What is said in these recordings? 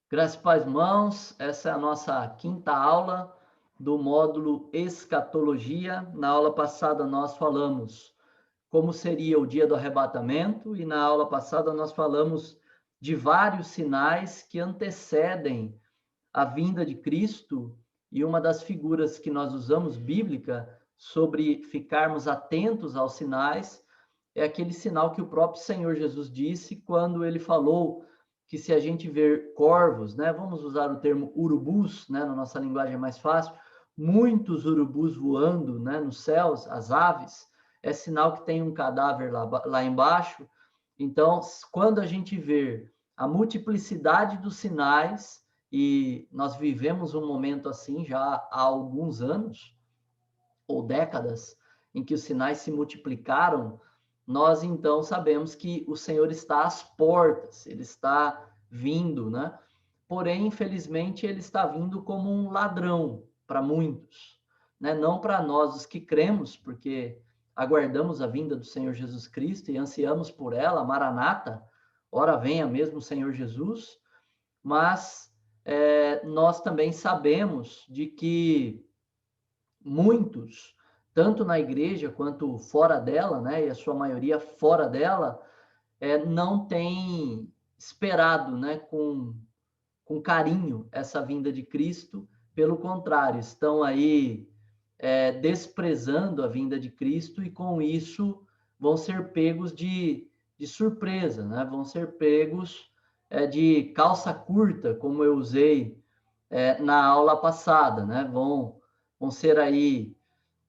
Graças e paz, irmãos. Essa é a nossa quinta aula do módulo Escatologia. Na aula passada nós falamos como seria o dia do arrebatamento e na aula passada nós falamos de vários sinais que antecedem a vinda de Cristo, e uma das figuras que nós usamos bíblica sobre ficarmos atentos aos sinais é aquele sinal que o próprio Senhor Jesus disse quando ele falou que se a gente ver corvos, né, vamos usar o termo urubus, né, na nossa linguagem é mais fácil, muitos urubus voando, né, nos céus, as aves, é sinal que tem um cadáver lá embaixo. Então, quando a gente ver a multiplicidade dos sinais, e nós vivemos um momento assim já há alguns anos, ou décadas, em que os sinais se multiplicaram, nós então sabemos que o Senhor está às portas, ele está vindo, né? Porém, infelizmente, ele está vindo como um ladrão para muitos, né? Não para nós os que cremos, porque aguardamos a vinda do Senhor Jesus Cristo e ansiamos por ela, Maranata, ora venha mesmo o Senhor Jesus, mas nós também sabemos de que muitos, tanto na igreja quanto fora dela, né, e a sua maioria fora dela, não tem esperado, né, com carinho essa vinda de Cristo. Pelo contrário, estão aí desprezando a vinda de Cristo e com isso vão ser pegos de surpresa, né? Vão ser pegos de calça curta, como eu usei na aula passada, né? Vão ser aí,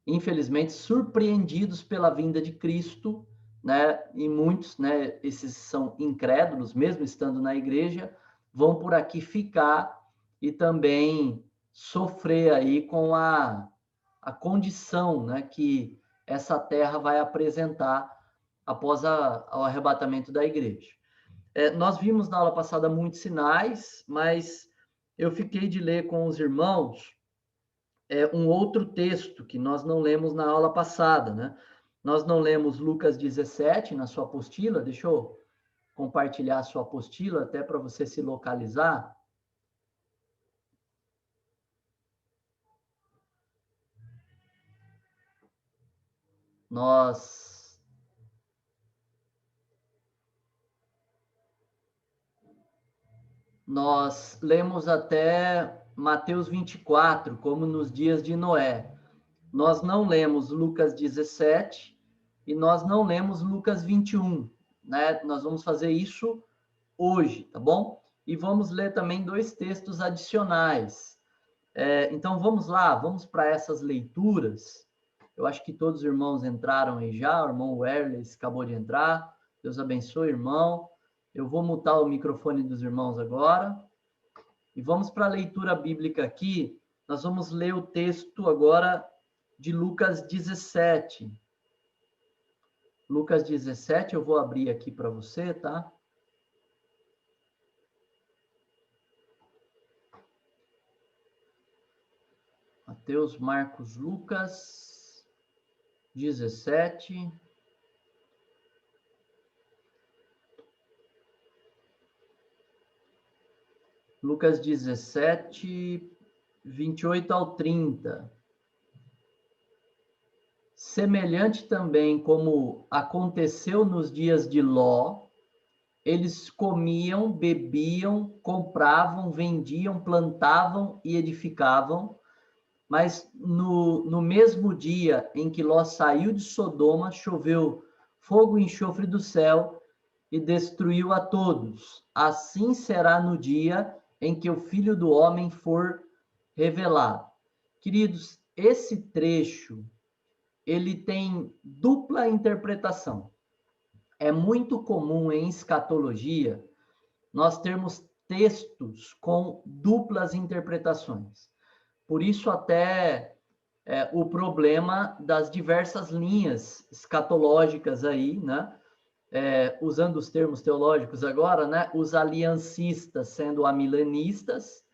infelizmente, surpreendidos pela vinda de Cristo, né? E muitos, né? Esses são incrédulos, mesmo estando na igreja, vão por aqui ficar e também sofrer aí com a condição, né? Que essa terra vai apresentar após o arrebatamento da igreja. Nós vimos na aula passada muitos sinais, mas eu fiquei de ler com os irmãos um outro texto que nós não lemos na aula passada, né? Nós não lemos Lucas 17 na sua apostila, deixa eu compartilhar a sua apostila até para você se localizar. Nós lemos até Mateus 24, como nos dias de Noé. Nós não lemos Lucas 17 e nós não lemos Lucas 21, né? Nós vamos fazer isso hoje, tá bom? E vamos ler também dois textos adicionais. Então vamos lá, vamos para essas leituras. Eu acho que todos os irmãos entraram aí já, o irmão Werles acabou de entrar. Deus abençoe, irmão. Eu vou mutar o microfone dos irmãos agora. E vamos para a leitura bíblica aqui. Nós vamos ler o texto agora de Lucas 17. Lucas 17, eu vou abrir aqui para você, tá? Mateus, Marcos, Lucas 17. Lucas 17, 28 ao 30. Semelhante também como aconteceu nos dias de Ló, eles comiam, bebiam, compravam, vendiam, plantavam e edificavam, mas no mesmo dia em que Ló saiu de Sodoma, choveu fogo e enxofre do céu e destruiu a todos. Assim será no dia em que o Filho do Homem for revelado. Queridos, esse trecho, ele tem dupla interpretação. É muito comum em escatologia nós termos textos com duplas interpretações. Por isso até o problema das diversas linhas escatológicas aí, né? Usando os termos teológicos agora, né? Os aliancistas sendo amilenistas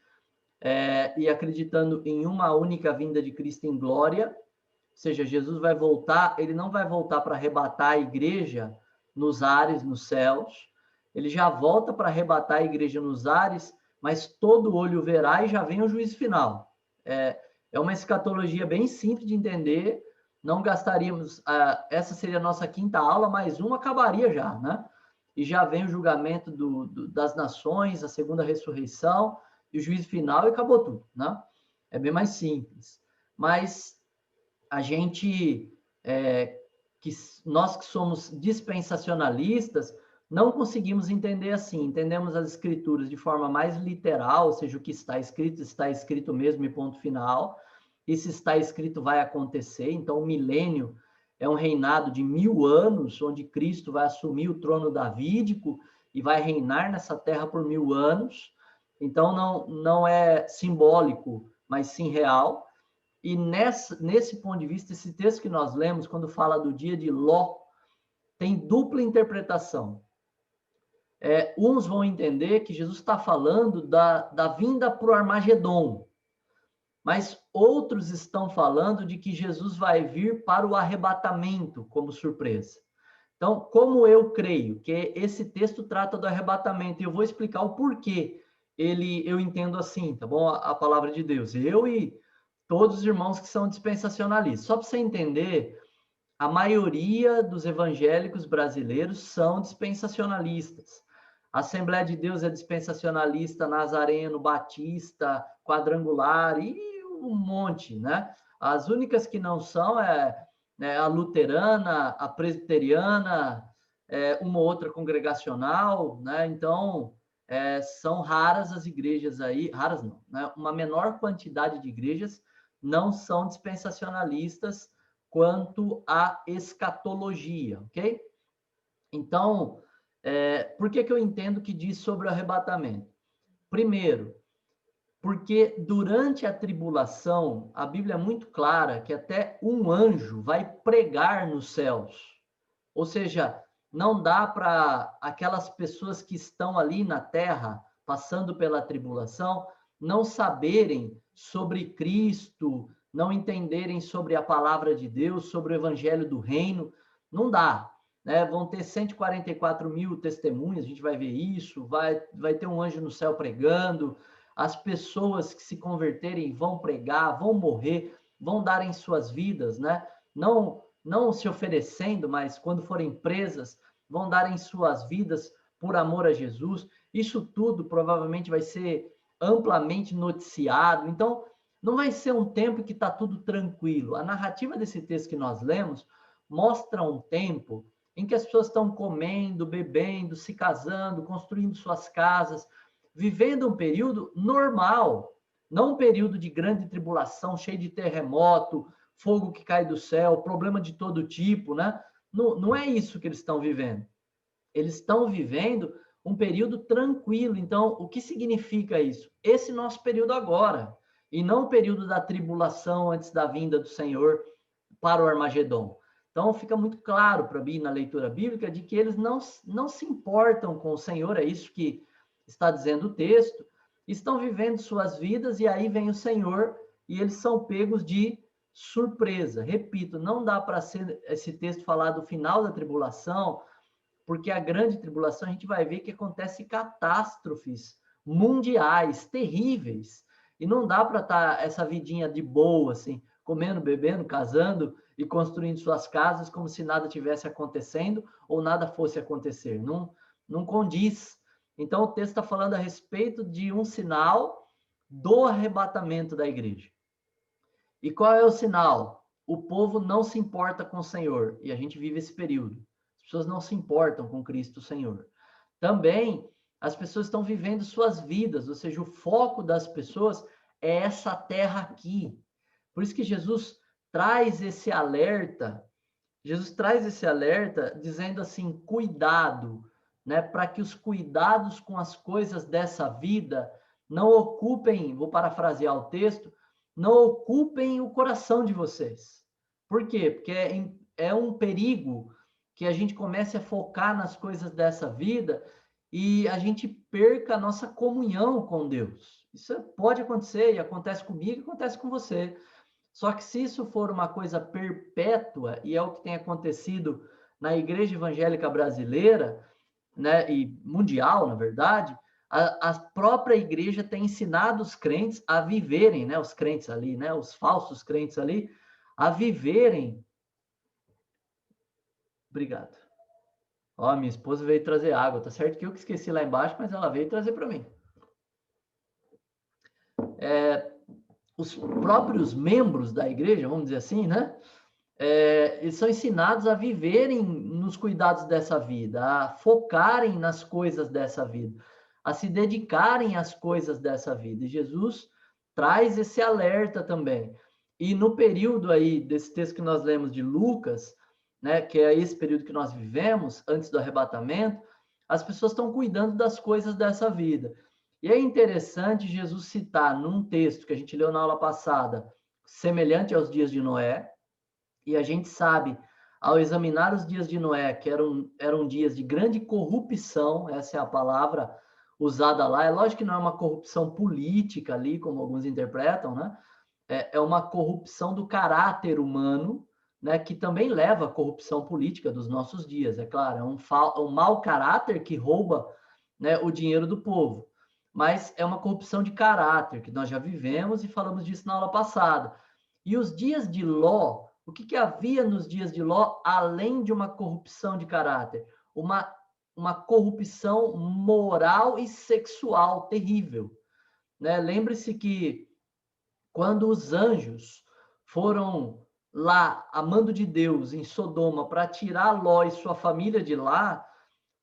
e acreditando em uma única vinda de Cristo em glória, ou seja, Jesus vai voltar, ele não vai voltar para arrebatar a igreja nos ares, nos céus, ele já volta para arrebatar a igreja nos ares, mas todo olho verá e já vem o juízo final. É uma escatologia bem simples de entender, não gastaríamos, essa seria a nossa quinta aula, mais uma acabaria já, né? E já vem o julgamento das nações, a segunda ressurreição, e o juízo final, e acabou tudo, né? É bem mais simples. Mas a gente, nós que somos dispensacionalistas, não conseguimos entender assim, entendemos as escrituras de forma mais literal, ou seja, o que está escrito mesmo e ponto final, e se está escrito vai acontecer, então o milênio é um reinado de 1000 anos, onde Cristo vai assumir o trono davídico e vai reinar nessa terra por 1000 anos, então não é simbólico, mas sim real. E nesse ponto de vista, esse texto que nós lemos, quando fala do dia de Ló, tem dupla interpretação. Uns vão entender que Jesus está falando da vinda para o Armagedon, mas outros estão falando de que Jesus vai vir para o arrebatamento como surpresa. Então, como eu creio que esse texto trata do arrebatamento, e eu vou explicar o porquê eu entendo assim, tá bom? A palavra de Deus. Eu e todos os irmãos que são dispensacionalistas. Só para você entender, a maioria dos evangélicos brasileiros são dispensacionalistas. A Assembleia de Deus é dispensacionalista, Nazareno, Batista, Quadrangular e um monte, né? As únicas que não são a luterana, a presbiteriana, uma outra congregacional, né? Então, são raras as igrejas aí, raras não, né? Uma menor quantidade de igrejas não são dispensacionalistas quanto à escatologia, ok? Então, por que eu entendo que diz sobre o arrebatamento? Primeiro, porque durante a tribulação, a Bíblia é muito clara que até um anjo vai pregar nos céus. Ou seja, não dá para aquelas pessoas que estão ali na terra, passando pela tribulação, não saberem sobre Cristo, não entenderem sobre a palavra de Deus, sobre o evangelho do reino. Não dá. Né? Vão ter 144 mil testemunhas, a gente vai ver isso, vai ter um anjo no céu pregando, as pessoas que se converterem vão pregar, vão morrer, vão dar em suas vidas, né? Não se oferecendo, mas quando forem presas, vão dar em suas vidas por amor a Jesus. Isso tudo provavelmente vai ser amplamente noticiado. Então, não vai ser um tempo que está tudo tranquilo. A narrativa desse texto que nós lemos mostra um tempo em que as pessoas estão comendo, bebendo, se casando, construindo suas casas, vivendo um período normal, não um período de grande tribulação, cheio de terremoto, fogo que cai do céu, problema de todo tipo, né? Não é isso que eles estão vivendo. Eles estão vivendo um período tranquilo. Então, o que significa isso? Esse nosso período agora, e não o período da tribulação antes da vinda do Senhor para o Armagedon. Então, fica muito claro para mim na leitura bíblica de que eles não se importam com o Senhor, é isso que está dizendo o texto, estão vivendo suas vidas e aí vem o Senhor e eles são pegos de surpresa. Repito, não dá para ser esse texto falar do final da tribulação, porque a grande tribulação a gente vai ver que acontece catástrofes mundiais terríveis e não dá para estar essa vidinha de boa assim, comendo, bebendo, casando e construindo suas casas como se nada tivesse acontecendo ou nada fosse acontecer. Não condiz. Então, o texto está falando a respeito de um sinal do arrebatamento da igreja. E qual é o sinal? O povo não se importa com o Senhor, e a gente vive esse período. As pessoas não se importam com Cristo Senhor. Também, as pessoas estão vivendo suas vidas, ou seja, o foco das pessoas é essa terra aqui. Por isso que Jesus traz esse alerta, dizendo assim, cuidado, né, para que os cuidados com as coisas dessa vida não ocupem, vou parafrasear o texto, não ocupem o coração de vocês. Por quê? Porque é um perigo que a gente comece a focar nas coisas dessa vida e a gente perca a nossa comunhão com Deus. Isso pode acontecer, e acontece comigo, e acontece com você. Só que se isso for uma coisa perpétua, e é o que tem acontecido na igreja evangélica brasileira, né, e mundial, na verdade, A própria igreja tem ensinado os crentes a viverem, né, os crentes ali, né, os falsos crentes ali, a viverem. Obrigado. Ó, minha esposa veio trazer água, tá certo que eu que esqueci lá embaixo, mas ela veio trazer para mim. Os próprios membros da igreja, vamos dizer assim, né? Eles são ensinados a viverem nos cuidados dessa vida, a focarem nas coisas dessa vida, a se dedicarem às coisas dessa vida. E Jesus traz esse alerta também. E no período aí desse texto que nós lemos de Lucas, né, que é esse período que nós vivemos antes do arrebatamento, as pessoas estão cuidando das coisas dessa vida. E é interessante Jesus citar num texto que a gente leu na aula passada, semelhante aos dias de Noé, e a gente sabe, ao examinar os dias de Noé, que eram dias de grande corrupção, essa é a palavra usada lá. É lógico que não é uma corrupção política ali, como alguns interpretam, né? É uma corrupção do caráter humano, né? Que também leva à corrupção política dos nossos dias, é claro. É um mau caráter que rouba, né, o dinheiro do povo. Mas é uma corrupção de caráter, que nós já vivemos e falamos disso na aula passada. E os dias de Ló, o que havia nos dias de Ló, além de uma corrupção de caráter? Uma corrupção moral e sexual terrível. Né? Lembre-se que quando os anjos foram lá, a mando de Deus, em Sodoma, para tirar Ló e sua família de lá,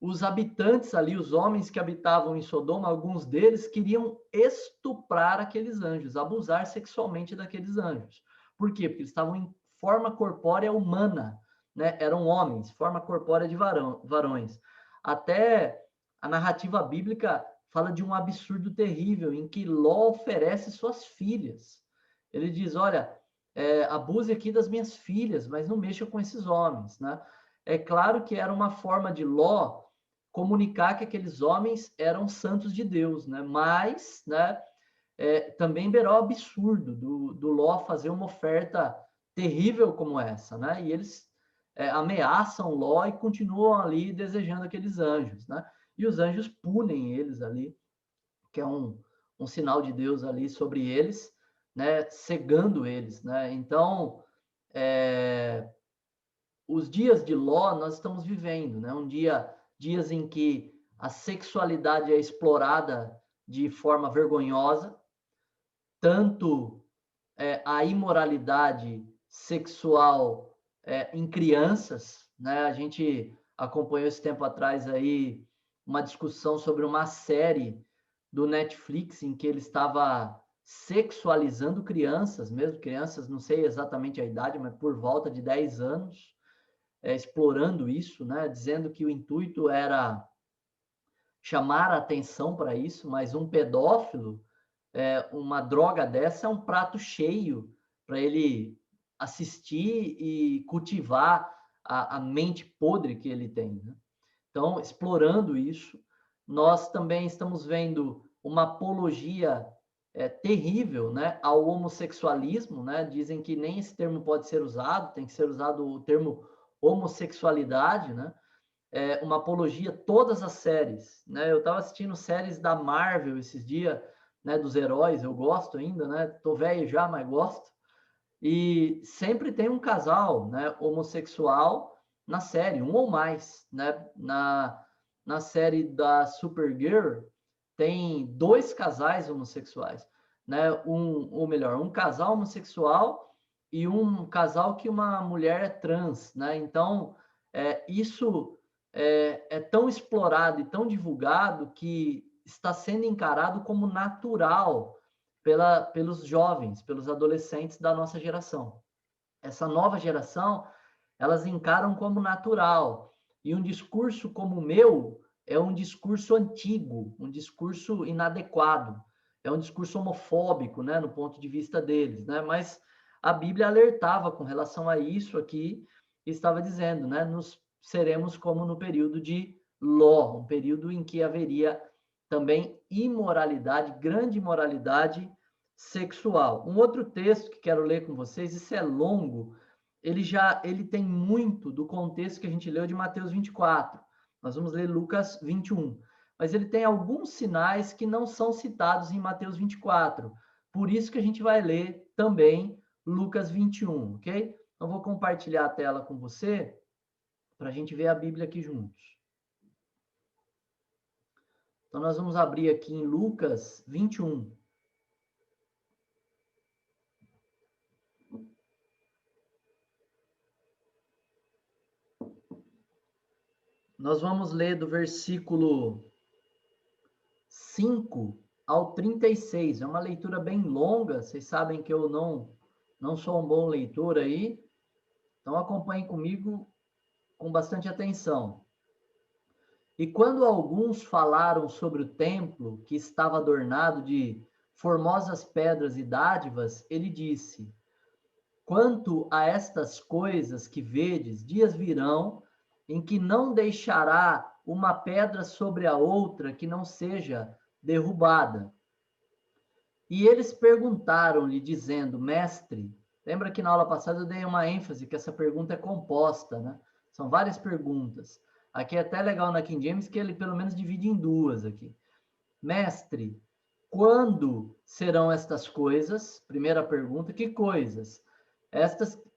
os habitantes ali, os homens que habitavam em Sodoma, alguns deles queriam estuprar aqueles anjos, abusar sexualmente daqueles anjos. Por quê? Porque eles estavam em forma corpórea humana, né? Eram homens, forma corpórea de varões. Até a narrativa bíblica fala de um absurdo terrível em que Ló oferece suas filhas. Ele diz, olha, abuse aqui das minhas filhas, mas não mexa com esses homens, né? É claro que era uma forma de Ló comunicar que aqueles homens eram santos de Deus, né? Mas, né, também beirou o absurdo do Ló fazer uma oferta terrível como essa, né? E eles ameaçam Ló e continuam ali desejando aqueles anjos, né? E os anjos punem eles ali, que é um sinal de Deus ali sobre eles, né? Cegando eles, né? Então, os dias de Ló nós estamos vivendo, né? Dias em que a sexualidade é explorada de forma vergonhosa, tanto a imoralidade sexual em crianças, né? A gente acompanhou esse tempo atrás aí uma discussão sobre uma série do Netflix em que ele estava sexualizando crianças, mesmo crianças, não sei exatamente a idade, mas por volta de 10 anos, explorando isso, né? Dizendo que o intuito era chamar a atenção para isso, mas um pedófilo, uma droga dessa é um prato cheio para ele assistir e cultivar a mente podre que ele tem, né? Então, explorando isso, nós também estamos vendo uma apologia terrível, né, ao homossexualismo, né? Dizem que nem esse termo pode ser usado, tem que ser usado o termo homossexualidade, né? Uma apologia todas as séries, né? Eu estava assistindo séries da Marvel esses dias, né, dos heróis, eu gosto ainda, né? Tô velho já, mas gosto. E sempre tem um casal, né, homossexual na série, um ou mais, né? Na série da Supergirl tem 2 casais homossexuais, né? Ou melhor, um casal homossexual e um casal que uma mulher é trans, né? Então, isso é tão explorado e tão divulgado que está sendo encarado como natural pelos jovens, pelos adolescentes da nossa geração. Essa nova geração, elas encaram como natural. E um discurso como o meu é um discurso antigo, um discurso inadequado, é um discurso homofóbico, né, no ponto de vista deles, né? Mas a Bíblia alertava com relação a isso aqui, e estava dizendo, né, nos seremos como no período de Ló, um período em que haveria também imoralidade, grande imoralidade sexual. Um outro texto que quero ler com vocês, isso é longo, ele tem muito do contexto que a gente leu de Mateus 24. Nós vamos ler Lucas 21. mas ele tem alguns sinais que não são citados em Mateus 24. Por isso que a gente vai ler também Lucas 21, ok? Então, vou compartilhar a tela com você para a gente ver a Bíblia aqui juntos. Então, nós vamos abrir aqui em Lucas 21. Nós vamos ler do versículo 5 ao 36. É uma leitura bem longa, vocês sabem que eu não sou um bom leitor aí, então acompanhem comigo com bastante atenção. E quando alguns falaram sobre o templo, que estava adornado de formosas pedras e dádivas, ele disse: quanto a estas coisas que vedes, dias virão em que não deixará uma pedra sobre a outra que não seja derrubada. E eles perguntaram-lhe, dizendo: mestre, lembra que na aula passada eu dei uma ênfase que essa pergunta é composta, né? São várias perguntas. Aqui é até legal na King James que ele pelo menos divide em duas aqui. Mestre, quando serão estas coisas? Primeira pergunta, que coisas?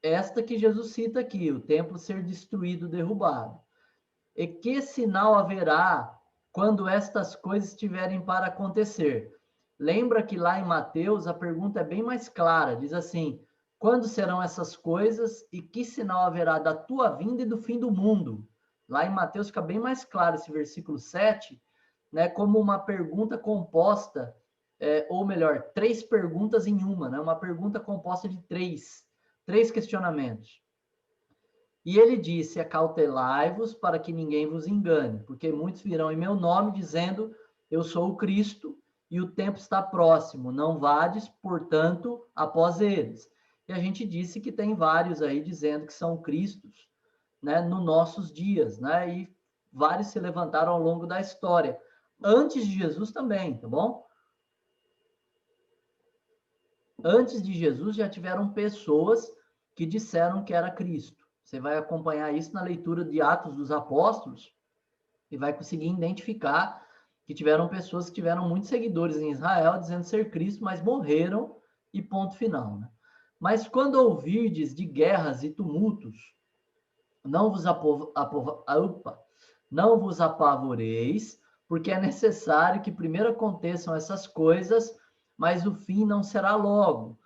Esta que Jesus cita aqui, o templo ser destruído, derrubado. E que sinal haverá quando estas coisas estiverem para acontecer? Lembra que lá em Mateus a pergunta é bem mais clara, diz assim: quando serão essas coisas e que sinal haverá da tua vinda e do fim do mundo? Lá em Mateus fica bem mais claro esse versículo 7, né, como uma pergunta composta, ou melhor, três perguntas em uma, né, uma pergunta composta de três questionamentos. E ele disse: acautelai-vos para que ninguém vos engane, porque muitos virão em meu nome dizendo: eu sou o Cristo, e o tempo está próximo, não vades, portanto, após eles. E a gente disse que tem vários aí dizendo que são Cristos, né, nos nossos dias, né, e vários se levantaram ao longo da história, antes de Jesus também, tá bom? Antes de Jesus já tiveram pessoas que disseram que era Cristo. Você vai acompanhar isso na leitura de Atos dos Apóstolos e vai conseguir identificar que tiveram pessoas que tiveram muitos seguidores em Israel dizendo ser Cristo, mas morreram e ponto final, né? Mas quando ouvirdes de guerras e tumultos, não vos apavoreis, porque é necessário que primeiro aconteçam essas coisas, mas o fim não será logo.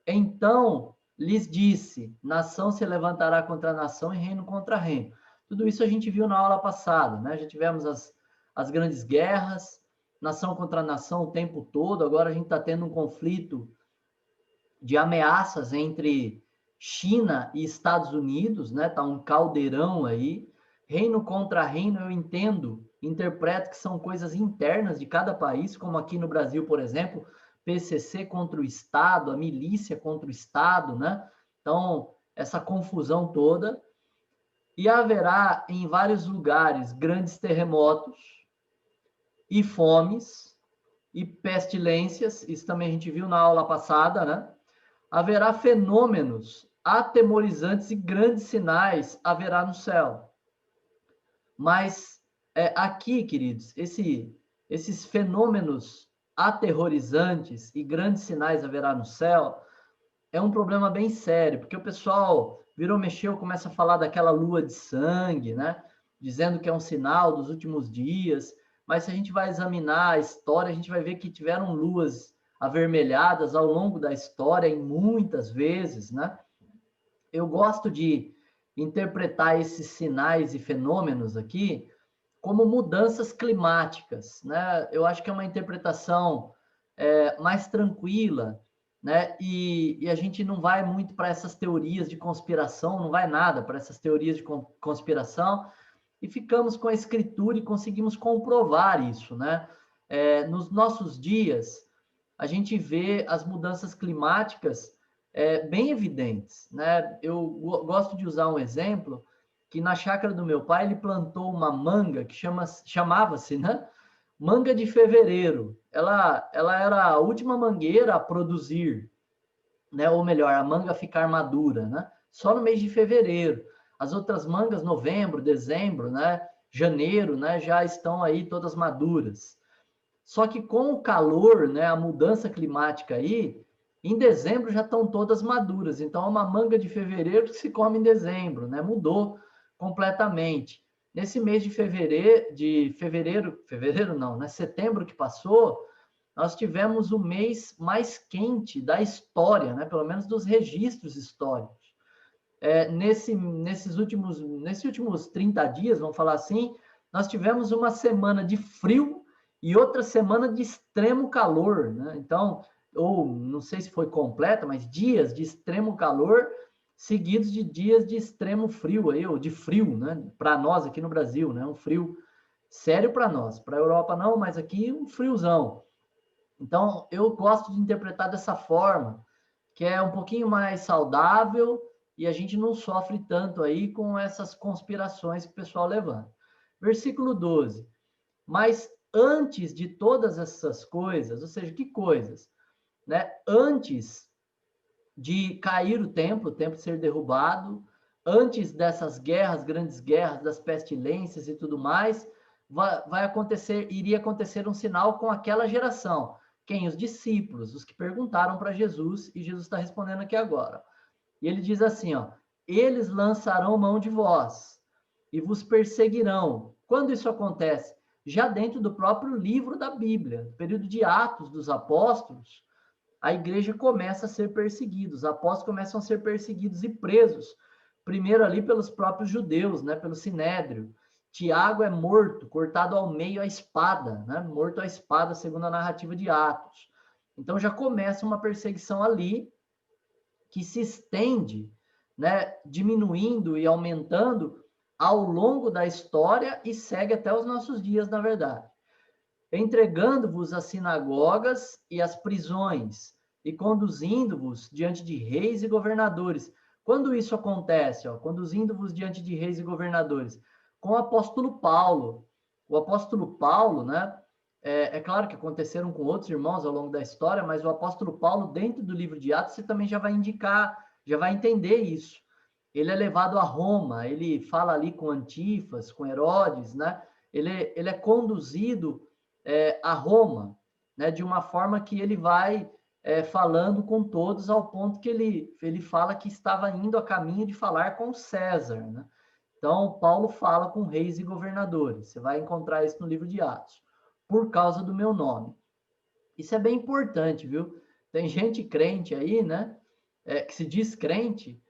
Então lhes disse: nação se levantará contra nação e reino contra reino. Tudo isso a gente viu na aula passada, né? Já tivemos as grandes guerras, nação contra nação o tempo todo. Agora a gente está tendo um conflito de ameaças entre China e Estados Unidos, né? Tá um caldeirão aí. Reino contra reino, eu interpreto que são coisas internas de cada país, como aqui no Brasil, por exemplo, PCC contra o Estado, a milícia contra o Estado, né? Então, essa confusão toda. E haverá em vários lugares grandes terremotos e fomes e pestilências, isso também a gente viu na aula passada, né? Haverá fenômenos atemorizantes e grandes sinais haverá no céu. Mas aqui, queridos, esses fenômenos aterrorizantes e grandes sinais haverá no céu é um problema bem sério, porque o pessoal virou, mexeu, começa a falar daquela lua de sangue, né? Dizendo que é um sinal dos últimos dias, mas se a gente vai examinar a história, a gente vai ver que tiveram luas avermelhadas ao longo da história, em muitas vezes, né? Eu gosto de interpretar esses sinais e fenômenos aqui como mudanças climáticas, né? Eu acho que é uma interpretação mais tranquila, né? E a gente não vai muito para essas teorias de conspiração, não vai nada para essas teorias de conspiração, e ficamos com a escritura e conseguimos comprovar isso, né? Nos nossos dias, a gente vê as mudanças climáticas bem evidentes, né? Eu gosto de usar um exemplo que na chácara do meu pai ele plantou uma manga que chamava-se, né? Manga de fevereiro. Ela era a última mangueira a produzir, né? Ou melhor, a manga ficar madura, né? Só no mês de fevereiro. As outras mangas, novembro, dezembro, né? janeiro, né, já estão aí todas maduras. Só que com o calor, né, a mudança climática aí, em dezembro já estão todas maduras. Então, é uma manga de fevereiro que se come em dezembro, né? Mudou completamente. Nesse mês de fevereiro não, né? Setembro que passou, nós tivemos o mês mais quente da história, né? Pelo menos dos registros históricos. Nesses últimos 30 dias, vamos falar assim, nós tivemos uma semana de frio e outra semana de extremo calor, né? Então, ou não sei se foi completa, mas dias de extremo calor seguidos de dias de extremo frio aí, ou de frio, né? Para nós aqui no Brasil, né? Um frio sério para nós. Para a Europa não, mas aqui um friozão. Então, eu gosto de interpretar dessa forma, que é um pouquinho mais saudável e a gente não sofre tanto aí com essas conspirações que o pessoal levanta. Versículo 12. Mas antes de todas essas coisas, ou seja, que coisas? Né? Antes de cair o templo ser derrubado, antes dessas guerras, grandes guerras, das pestilências e tudo mais, iria acontecer um sinal com aquela geração. Quem? Os discípulos, os que perguntaram para Jesus, e Jesus está respondendo aqui agora. E ele diz assim, ó, eles lançarão mão de vós e vos perseguirão. Quando isso acontece? Já dentro do próprio livro da Bíblia, no período de Atos dos Apóstolos, a igreja começa a ser perseguida, os apóstolos começam a ser perseguidos e presos, primeiro ali pelos próprios judeus, né, pelo Sinédrio. Tiago é morto, cortado ao meio à espada, né, morto à espada, segundo a narrativa de Atos. Então já começa uma perseguição ali, que se estende, né, diminuindo e aumentando ao longo da história e segue até os nossos dias, na verdade. Entregando-vos às sinagogas e às prisões, e conduzindo-vos diante de reis e governadores. Quando isso acontece? Conduzindo-vos diante de reis e governadores? Com o apóstolo Paulo. O apóstolo Paulo, né? É claro que aconteceram com outros irmãos ao longo da história, mas o apóstolo Paulo, dentro do livro de Atos, você também já vai indicar, já vai entender isso. Ele é levado a Roma, ele fala ali com Antifas, com Herodes, né? Ele é conduzido a Roma, né? De uma forma que ele vai falando com todos, ao ponto que ele fala que estava indo a caminho de falar com César, né? Então, Paulo fala com reis e governadores. Você vai encontrar isso no livro de Atos. Por causa do meu nome. Isso é bem importante, viu? Tem gente crente aí, né? Que se diz crente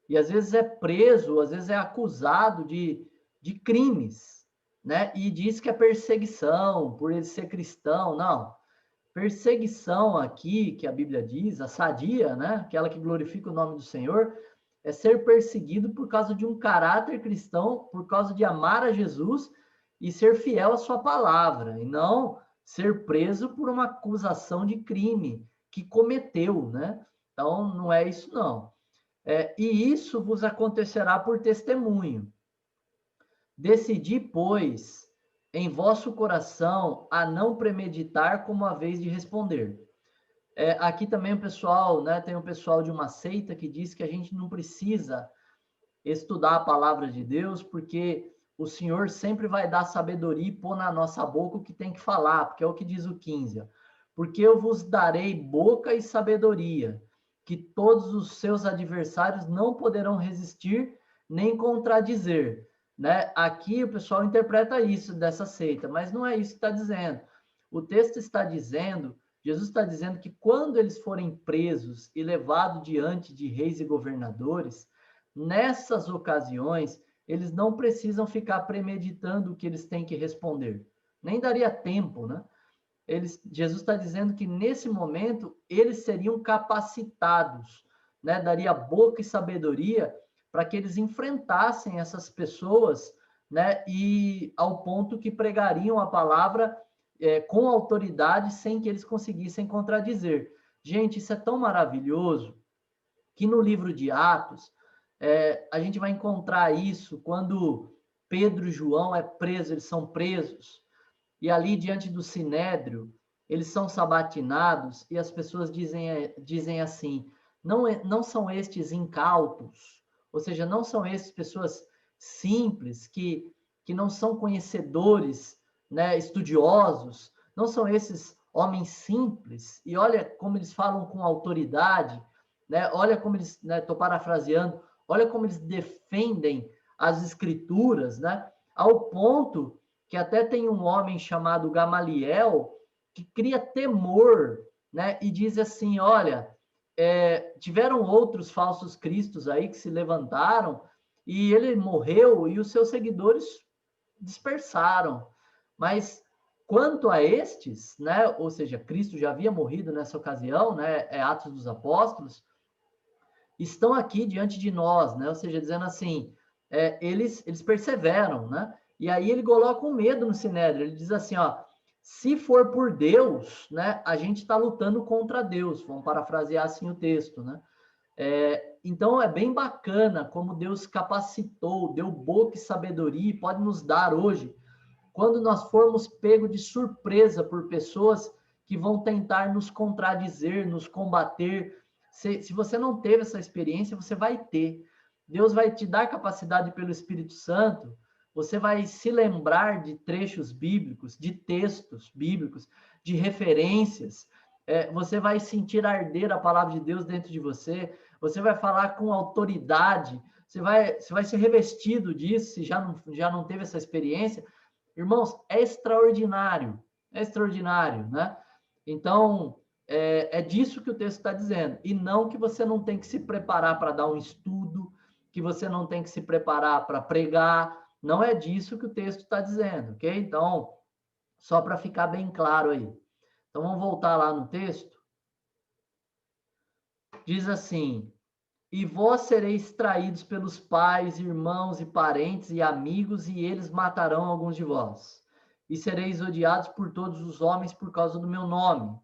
e às vezes é preso, às vezes é acusado de crimes, né? E diz que é perseguição por ele ser cristão. Não. Perseguição aqui, que a Bíblia diz, a sadia, né? Aquela que glorifica o nome do Senhor, é ser perseguido por causa de um caráter cristão, por causa de amar a Jesus e ser fiel à sua palavra, e não ser preso por uma acusação de crime que cometeu, né? Então, não é isso, não. E isso vos acontecerá por testemunho. Decidi, pois, em vosso coração a não premeditar como a vez de responder. Aqui também o pessoal, né, tem um pessoal de uma seita que diz que a gente não precisa estudar a palavra de Deus, porque o Senhor sempre vai dar sabedoria e pôr na nossa boca o que tem que falar, porque é o que diz o 15. Porque eu vos darei boca e sabedoria, que todos os seus adversários não poderão resistir nem contradizer. Né? Aqui o pessoal interpreta isso dessa seita, mas não é isso que está dizendo. O texto está dizendo, Jesus está dizendo que quando eles forem presos e levados diante de reis e governadores, nessas ocasiões, eles não precisam ficar premeditando o que eles têm que responder. Nem daria tempo, né? Jesus está dizendo que nesse momento eles seriam capacitados, né? Daria boca e sabedoria para que eles enfrentassem essas pessoas, né? E ao ponto que pregariam a palavra com autoridade sem que eles conseguissem contradizer. Gente, isso é tão maravilhoso que no livro de Atos a gente vai encontrar isso quando Pedro e João eles são presos, e ali diante do Sinédrio, eles são sabatinados, e as pessoas dizem assim, não são estes incautos, ou seja, não são estes pessoas simples que que não são conhecedores, né, estudiosos, não são esses homens simples, e olha como eles falam com autoridade, né? Olha como eles, né, estou parafraseando, olha como eles defendem as escrituras, né? Ao ponto que até tem um homem chamado Gamaliel que cria temor, né? E diz assim, olha, tiveram outros falsos cristos aí que se levantaram e ele morreu e os seus seguidores dispersaram. Mas quanto a estes, né? Ou seja, Cristo já havia morrido nessa ocasião, né? Atos dos Apóstolos, estão aqui diante de nós, né? Ou seja, dizendo assim, eles perseveram, né? E aí ele coloca um medo no Sinédrio, ele diz assim, ó, se for por Deus, né, a gente está lutando contra Deus, vamos parafrasear assim o texto, né? Então é bem bacana como Deus capacitou, deu boca e sabedoria e pode nos dar hoje, quando nós formos pego de surpresa por pessoas que vão tentar nos contradizer, nos combater. Se você não teve essa experiência, você vai ter. Deus vai te dar capacidade pelo Espírito Santo, você vai se lembrar de trechos bíblicos, de textos bíblicos, de referências, você vai sentir arder a palavra de Deus dentro de você, você vai falar com autoridade, você vai ser revestido disso, se já não teve essa experiência. Irmãos, é extraordinário, né? Então, é disso que o texto está dizendo, e não que você não tem que se preparar para dar um estudo, que você não tem que se preparar para pregar, não é disso que o texto está dizendo, ok? Então, só para ficar bem claro aí. Então, vamos voltar lá no texto. Diz assim, e vós sereis traídos pelos pais, irmãos e parentes e amigos, e eles matarão alguns de vós. E sereis odiados por todos os homens por causa do meu nome.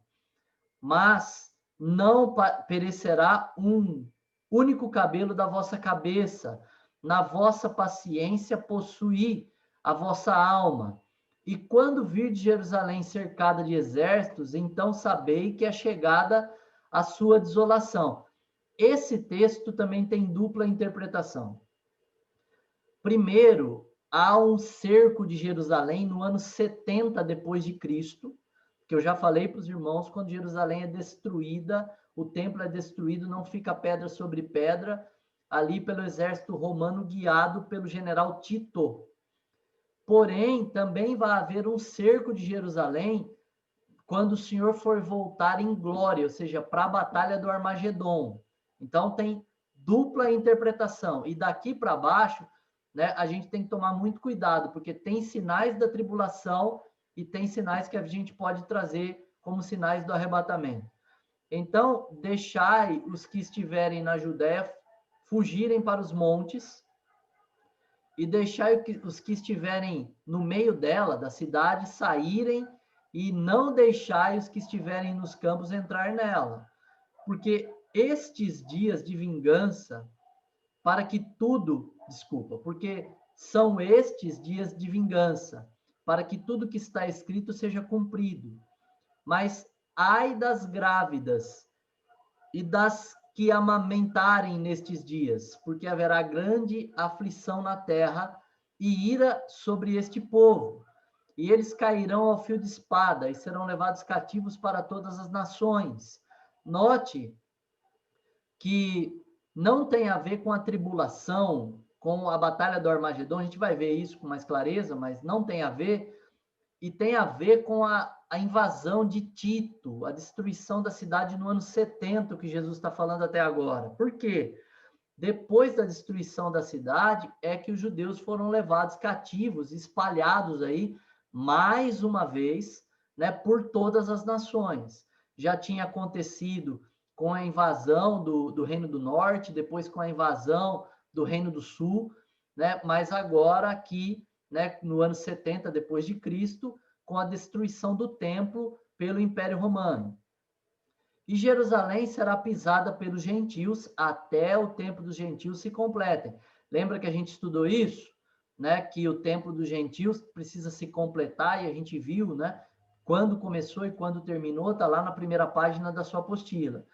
Mas não perecerá um único cabelo da vossa cabeça. Na vossa paciência possuí a vossa alma. E quando vir de Jerusalém cercada de exércitos, então sabei que é chegada a sua desolação. Esse texto também tem dupla interpretação. Primeiro, há um cerco de Jerusalém no ano 70 depois de Cristo, que eu já falei para os irmãos, quando Jerusalém é destruída, o templo é destruído, não fica pedra sobre pedra, ali pelo exército romano guiado pelo general Tito. Porém, também vai haver um cerco de Jerusalém quando o Senhor for voltar em glória, ou seja, para a batalha do Armagedon. Então, tem dupla interpretação. E daqui para baixo, né, a gente tem que tomar muito cuidado, porque tem sinais da tribulação e tem sinais que a gente pode trazer como sinais do arrebatamento. Então, deixai os que estiverem na Judéia fugirem para os montes e deixai os que estiverem no meio dela, da cidade, saírem e não deixai os que estiverem nos campos entrar nela. Porque estes dias de vingança, porque são estes dias de vingança, para que tudo que está escrito seja cumprido. Mas ai das grávidas e das que amamentarem nestes dias, porque haverá grande aflição na terra e ira sobre este povo. E eles cairão ao fio de espada e serão levados cativos para todas as nações. Note que não tem a ver com a tribulação, com a batalha do Armagedon, a gente vai ver isso com mais clareza, mas não tem a ver, e tem a ver com a invasão de Tito, a destruição da cidade no ano 70, que Jesus está falando até agora. Por quê? Depois da destruição da cidade, é que os judeus foram levados cativos, espalhados aí, mais uma vez, né, por todas as nações. Já tinha acontecido com a invasão do Reino do Norte, depois com a invasão do Reino do Sul, né, mas agora aqui, né, no ano 70 depois de Cristo, com a destruição do templo pelo Império Romano. E Jerusalém será pisada pelos gentios até o tempo dos gentios se completem. Lembra que a gente estudou isso? Né? Que o tempo dos gentios precisa se completar, e a gente viu, né? Quando começou e quando terminou, está lá na primeira página da sua apostila.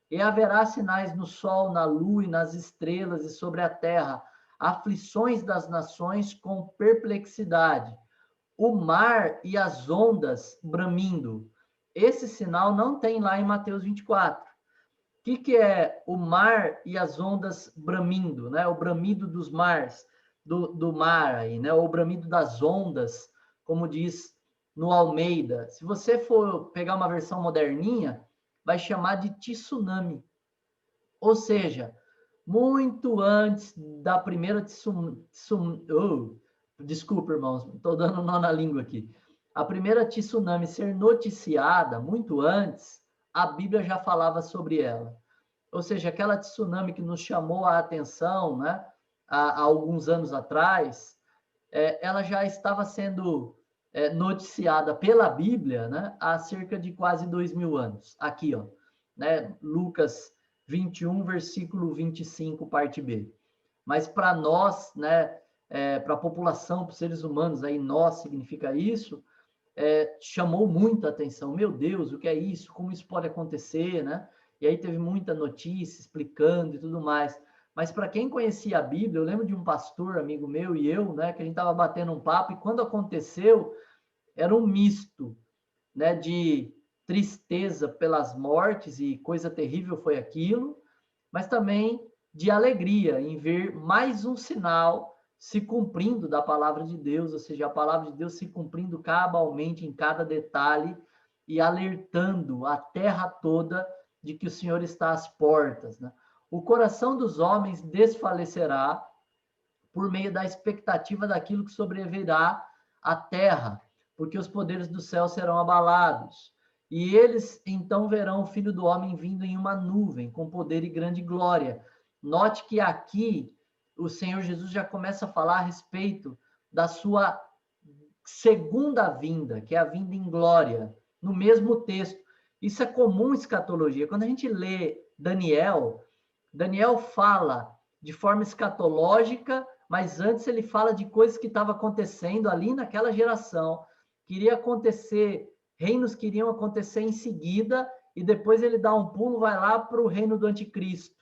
E haverá sinais no sol, na lua e nas estrelas, e sobre a terra aflições das nações com perplexidade, o mar e as ondas bramindo. Esse sinal não tem lá em Mateus 24. O que é o mar e as ondas bramindo, né? O bramido dos mares, do mar aí, né? O bramido das ondas, como diz no Almeida. Se você for pegar uma versão moderninha, vai chamar de tsunami. Ou seja, muito antes da primeira desculpa, irmãos, estou dando nó na língua aqui. A primeira tsunami ser noticiada, muito antes, a Bíblia já falava sobre ela. Ou seja, aquela tsunami que nos chamou a atenção, né, há alguns anos atrás, ela já estava sendo noticiada pela Bíblia, né, há cerca de quase 2000 anos. Aqui, ó, né, Lucas 21, versículo 25, parte B. Mas para nós, né, para a população, para os seres humanos, aí nós significa isso, chamou muita atenção. Meu Deus, o que é isso? Como isso pode acontecer, né? E aí teve muita notícia explicando e tudo mais. Mas para quem conhecia a Bíblia, eu lembro de um pastor, amigo meu e eu, né, que a gente estava batendo um papo, e quando aconteceu, era um misto, né, de tristeza pelas mortes, e coisa terrível foi aquilo, mas também de alegria em ver mais um sinal se cumprindo da palavra de Deus, ou seja, a palavra de Deus se cumprindo cabalmente em cada detalhe e alertando a terra toda de que o Senhor está às portas, né? O coração dos homens desfalecerá por meio da expectativa daquilo que sobrevirá à terra, porque os poderes do céu serão abalados. E eles então verão o Filho do Homem vindo em uma nuvem, com poder e grande glória. Note que aqui o Senhor Jesus já começa a falar a respeito da sua segunda vinda, que é a vinda em glória, no mesmo texto. Isso é comum em escatologia. Quando a gente lê Daniel, Daniel fala de forma escatológica, mas antes ele fala de coisas que estavam acontecendo ali naquela geração, que iria acontecer, reinos que iriam acontecer em seguida, e depois ele dá um pulo, vai lá para o reino do anticristo,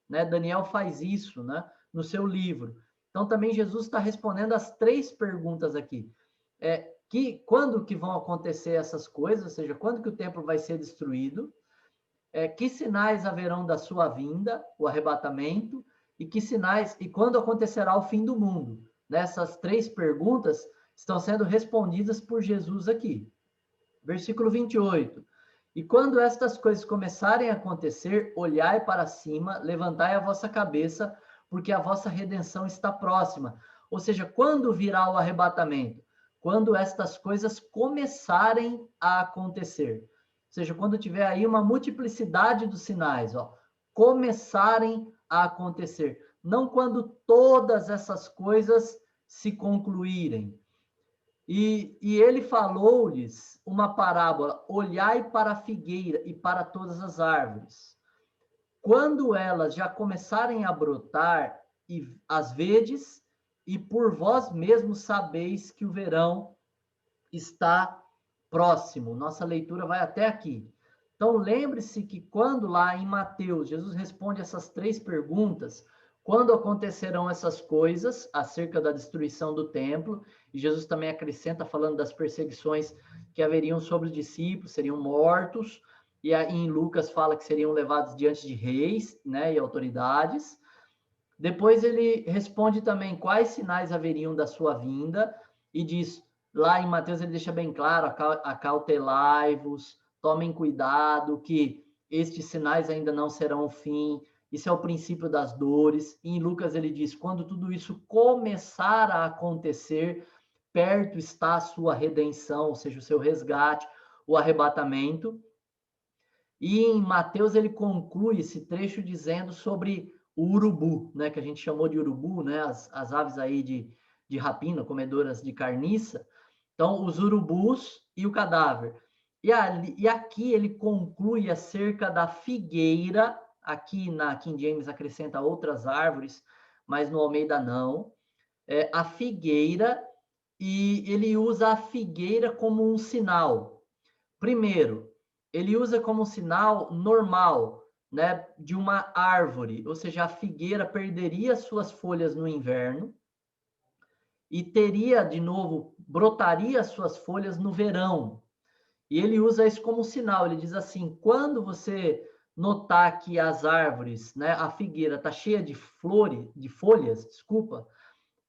né? Daniel faz isso, né, no seu livro. Então também Jesus está respondendo as 3 perguntas aqui. Quando que vão acontecer essas coisas, ou seja, quando que o templo vai ser destruído, que sinais haverão da sua vinda, o arrebatamento, e que sinais, e quando acontecerá o fim do mundo. Nessas 3 perguntas estão sendo respondidas por Jesus aqui. Versículo 28. E quando estas coisas começarem a acontecer, olhai para cima, levantai a vossa cabeça, porque a vossa redenção está próxima. Ou seja, quando virá o arrebatamento? Quando estas coisas começarem a acontecer. Ou seja, quando tiver aí uma multiplicidade dos sinais, ó, começarem a acontecer. Não quando todas essas coisas se concluírem. E ele falou-lhes uma parábola: olhai para a figueira e para todas as árvores. Quando elas já começarem a brotar, e as vedes, e por vós mesmos sabeis que o verão está próximo. Nossa leitura vai até aqui. Então, lembre-se que quando lá em Mateus, Jesus responde essas 3 perguntas, quando acontecerão essas coisas acerca da destruição do templo, e Jesus também acrescenta falando das perseguições que haveriam sobre os discípulos, seriam mortos, e em Lucas fala que seriam levados diante de reis, né, e autoridades. Depois ele responde também quais sinais haveriam da sua vinda, e diz, lá em Mateus ele deixa bem claro, acautelai-vos, tomem cuidado, que estes sinais ainda não serão o fim, isso é o princípio das dores. E em Lucas ele diz, quando tudo isso começar a acontecer, perto está a sua redenção, ou seja, o seu resgate, o arrebatamento. E em Mateus ele conclui esse trecho dizendo sobre o urubu, né, que a gente chamou de urubu, né, as aves aí de rapina, comedoras de carniça. Então, os urubus e o cadáver. E aqui ele conclui acerca da figueira, aqui na King James acrescenta outras árvores, mas no Almeida não. A figueira, e ele usa a figueira como um sinal. Primeiro, ele usa como sinal normal, né, de uma árvore, ou seja, a figueira perderia suas folhas no inverno e teria de novo, brotaria suas folhas no verão. E ele usa isso como sinal, ele diz assim, quando você notar que as árvores, né, a figueira está cheia de flores, de folhas, desculpa,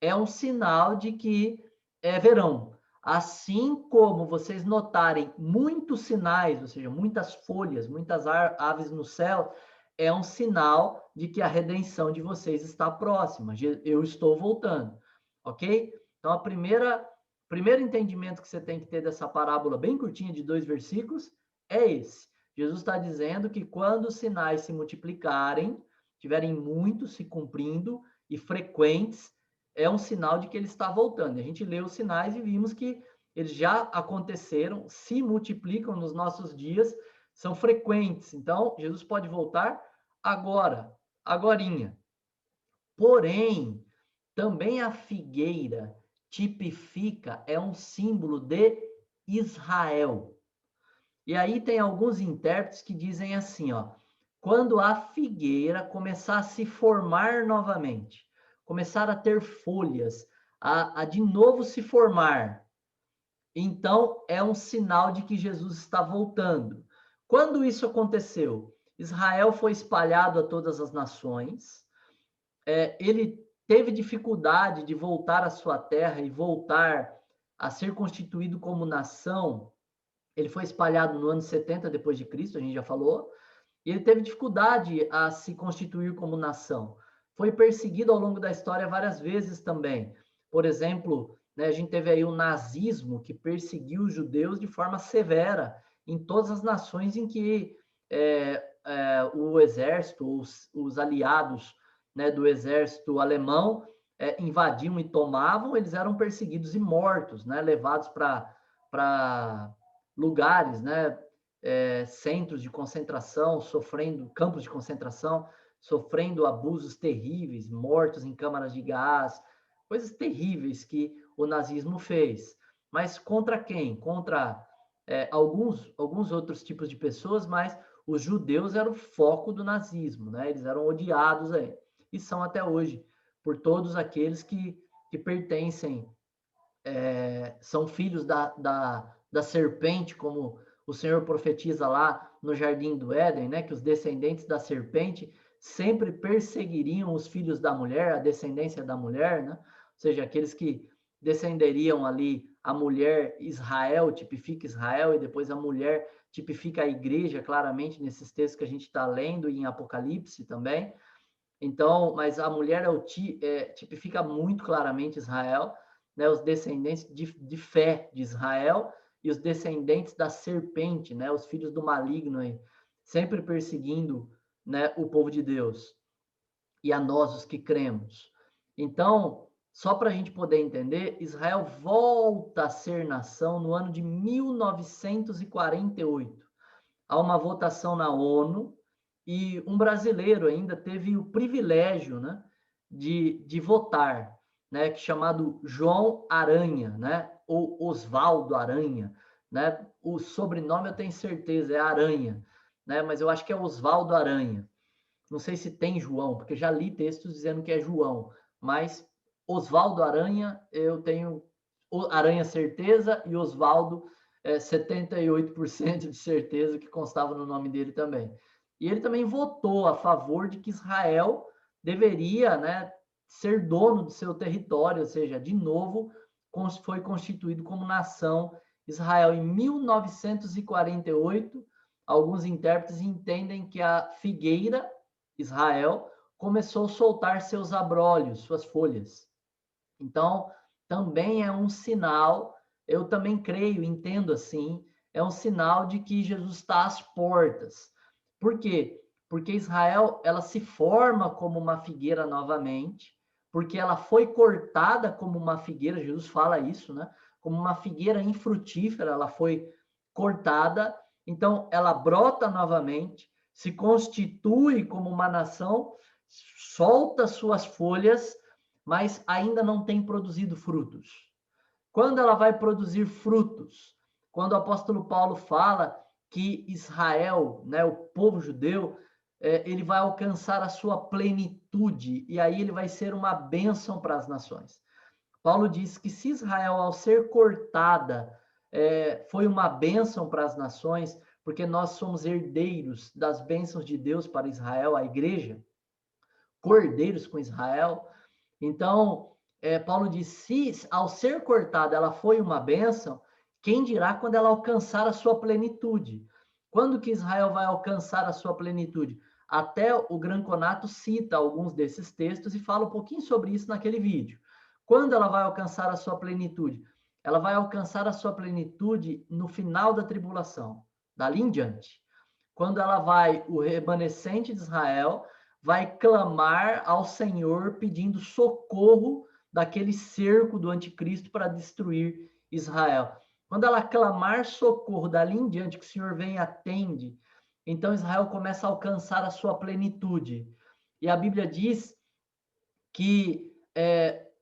é um sinal de que é verão. Assim como vocês notarem muitos sinais, ou seja, muitas folhas, muitas aves no céu, é um sinal de que a redenção de vocês está próxima. Eu estou voltando, ok? Então, primeiro entendimento que você tem que ter dessa parábola bem curtinha de 2 versículos é esse. Jesus está dizendo que quando os sinais se multiplicarem, tiverem muitos se cumprindo e frequentes, é um sinal de que ele está voltando. A gente leu os sinais e vimos que eles já aconteceram, se multiplicam nos nossos dias, são frequentes. Então, Jesus pode voltar agora, agorinha. Porém, também a figueira tipifica, é um símbolo de Israel. E aí tem alguns intérpretes que dizem assim, ó, quando a figueira começar a se formar novamente, começar a ter folhas, a de novo se formar, então é um sinal de que Jesus está voltando. Quando isso aconteceu? Israel foi espalhado a todas as nações, ele teve dificuldade de voltar à sua terra e voltar a ser constituído como nação. Ele foi espalhado no ano 70 depois de Cristo, a gente já falou, e ele teve dificuldade a se constituir como nação. Foi perseguido ao longo da história várias vezes também. Por exemplo, né, a gente teve aí o nazismo, que perseguiu os judeus de forma severa em todas as nações em que o exército, os aliados, né, do exército alemão invadiam e tomavam, eles eram perseguidos e mortos, né, levados para lugares, né, centros de concentração, sofrendo campos de concentração, sofrendo abusos terríveis, mortos em câmaras de gás, coisas terríveis que o nazismo fez. Mas contra quem? Contra alguns outros tipos de pessoas, mas os judeus eram o foco do nazismo, né? Eles eram odiados aí, e são até hoje, por todos aqueles que pertencem, são filhos da serpente, como o Senhor profetiza lá no Jardim do Éden, né? Que os descendentes da serpente sempre perseguiriam os filhos da mulher, a descendência da mulher, né? Ou seja, aqueles que descenderiam ali, a mulher Israel, tipifica Israel, e depois a mulher tipifica a igreja, claramente, nesses textos que a gente está lendo, e em Apocalipse também. Então, mas a mulher tipifica muito claramente Israel, né? Os descendentes de fé de Israel e os descendentes da serpente, né? Os filhos do maligno aí, sempre perseguindo, né, o povo de Deus e a nós os que cremos. Então, só para a gente poder entender, Israel volta a ser nação no ano de 1948. Há uma votação na ONU e um brasileiro ainda teve o privilégio, né, de votar, né, chamado João Aranha, né, ou Oswaldo Aranha, né, o sobrenome eu tenho certeza é Aranha, né, mas eu acho que é Oswaldo Aranha. Não sei se tem João, porque já li textos dizendo que é João, mas Oswaldo Aranha, eu tenho Aranha certeza e Oswaldo 78% de certeza que constava no nome dele também. E ele também votou a favor de que Israel deveria, né, ser dono do seu território, ou seja, de novo foi constituído como nação Israel em 1948. Alguns intérpretes entendem que a figueira Israel começou a soltar seus abrolhos, suas folhas. Então, também é um sinal, eu também creio, entendo assim, é um sinal de que Jesus está às portas. Por quê? Porque Israel, ela se forma como uma figueira novamente, porque ela foi cortada como uma figueira, Jesus fala isso, né? Como uma figueira infrutífera, ela foi cortada, então ela brota novamente, se constitui como uma nação, solta suas folhas, mas ainda não tem produzido frutos. Quando ela vai produzir frutos? Quando o apóstolo Paulo fala que Israel, né, o povo judeu, ele vai alcançar a sua plenitude, e aí ele vai ser uma bênção para as nações. Paulo diz que se Israel, ao ser cortada, foi uma bênção para as nações, porque nós somos herdeiros das bênçãos de Deus para Israel, a igreja, cordeiros com Israel. Então, Paulo diz, se ao ser cortada ela foi uma bênção, quem dirá quando ela alcançar a sua plenitude? Quando que Israel vai alcançar a sua plenitude? Até o Gran Conato cita alguns desses textos e fala um pouquinho sobre isso naquele vídeo. Quando ela vai alcançar a sua plenitude? Ela vai alcançar a sua plenitude no final da tribulação, dali em diante. Quando ela vai, o remanescente de Israel vai clamar ao Senhor pedindo socorro daquele cerco do anticristo para destruir Israel. Quando ela clamar socorro dali em diante, que o Senhor vem e atende, então Israel começa a alcançar a sua plenitude. E a Bíblia diz que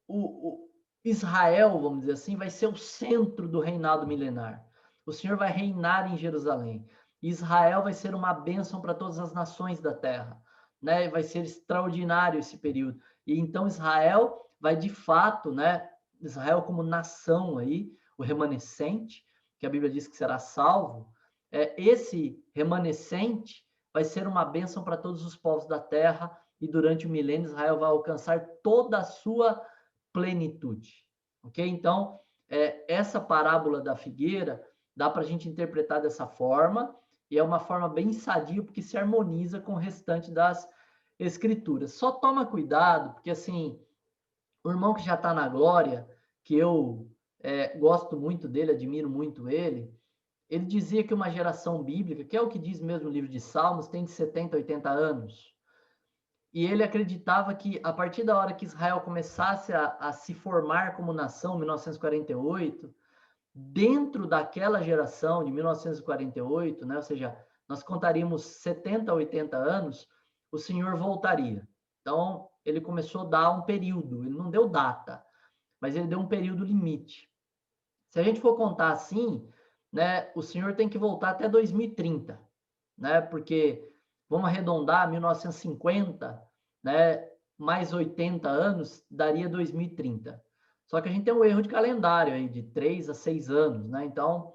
o Israel, vamos dizer assim, vai ser o centro do reinado milenar. O Senhor vai reinar em Jerusalém. Israel vai ser uma bênção para todas as nações da terra, né? Vai ser extraordinário esse período. E então Israel vai de fato, né? Israel como nação aí, o remanescente, que a Bíblia diz que será salvo, esse remanescente vai ser uma bênção para todos os povos da terra, e durante o milênio Israel vai alcançar toda a sua plenitude. Ok? Então, essa parábola da figueira dá para a gente interpretar dessa forma, e é uma forma bem sadia, porque se harmoniza com o restante das escrituras. Só toma cuidado, porque assim, o irmão que já está na glória, que eu gosto muito dele, admiro muito ele dizia que uma geração bíblica, que é o que diz mesmo o livro de Salmos, tem de 70, 80 anos. E ele acreditava que, a partir da hora que Israel começasse a se formar como nação, em 1948, dentro daquela geração de 1948, né, ou seja, nós contaríamos 70, 80 anos, o Senhor voltaria. Então, ele começou a dar um período, ele não deu data, mas ele deu um período limite. Se a gente for contar assim, né, o Senhor tem que voltar até 2030, né, porque vamos arredondar 1950, né, mais 80 anos daria 2030. Só que a gente tem um erro de calendário aí de 3 a 6 anos, né? Então,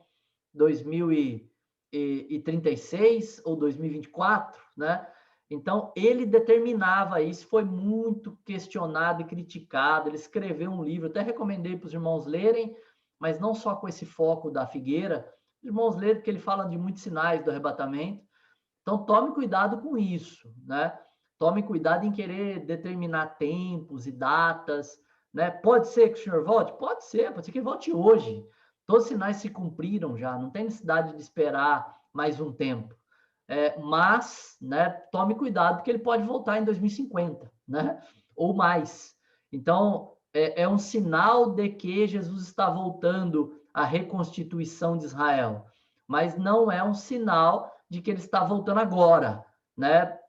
2036 ou 2024, né? Então, ele determinava isso, foi muito questionado e criticado. Ele escreveu um livro, até recomendei para os irmãos lerem, mas não só com esse foco da figueira. Os irmãos lerem, porque ele fala de muitos sinais do arrebatamento. Então, tome cuidado com isso, né? Tome cuidado em querer determinar tempos e datas, né? Pode ser que o senhor volte? Pode ser que ele volte hoje. Todos os sinais se cumpriram já, não tem necessidade de esperar mais um tempo. Mas, né, tome cuidado, porque ele pode voltar em 2050, né? Ou mais. Então, é um sinal de que Jesus está voltando à reconstituição de Israel, mas não é um sinal de que ele está voltando agora, né?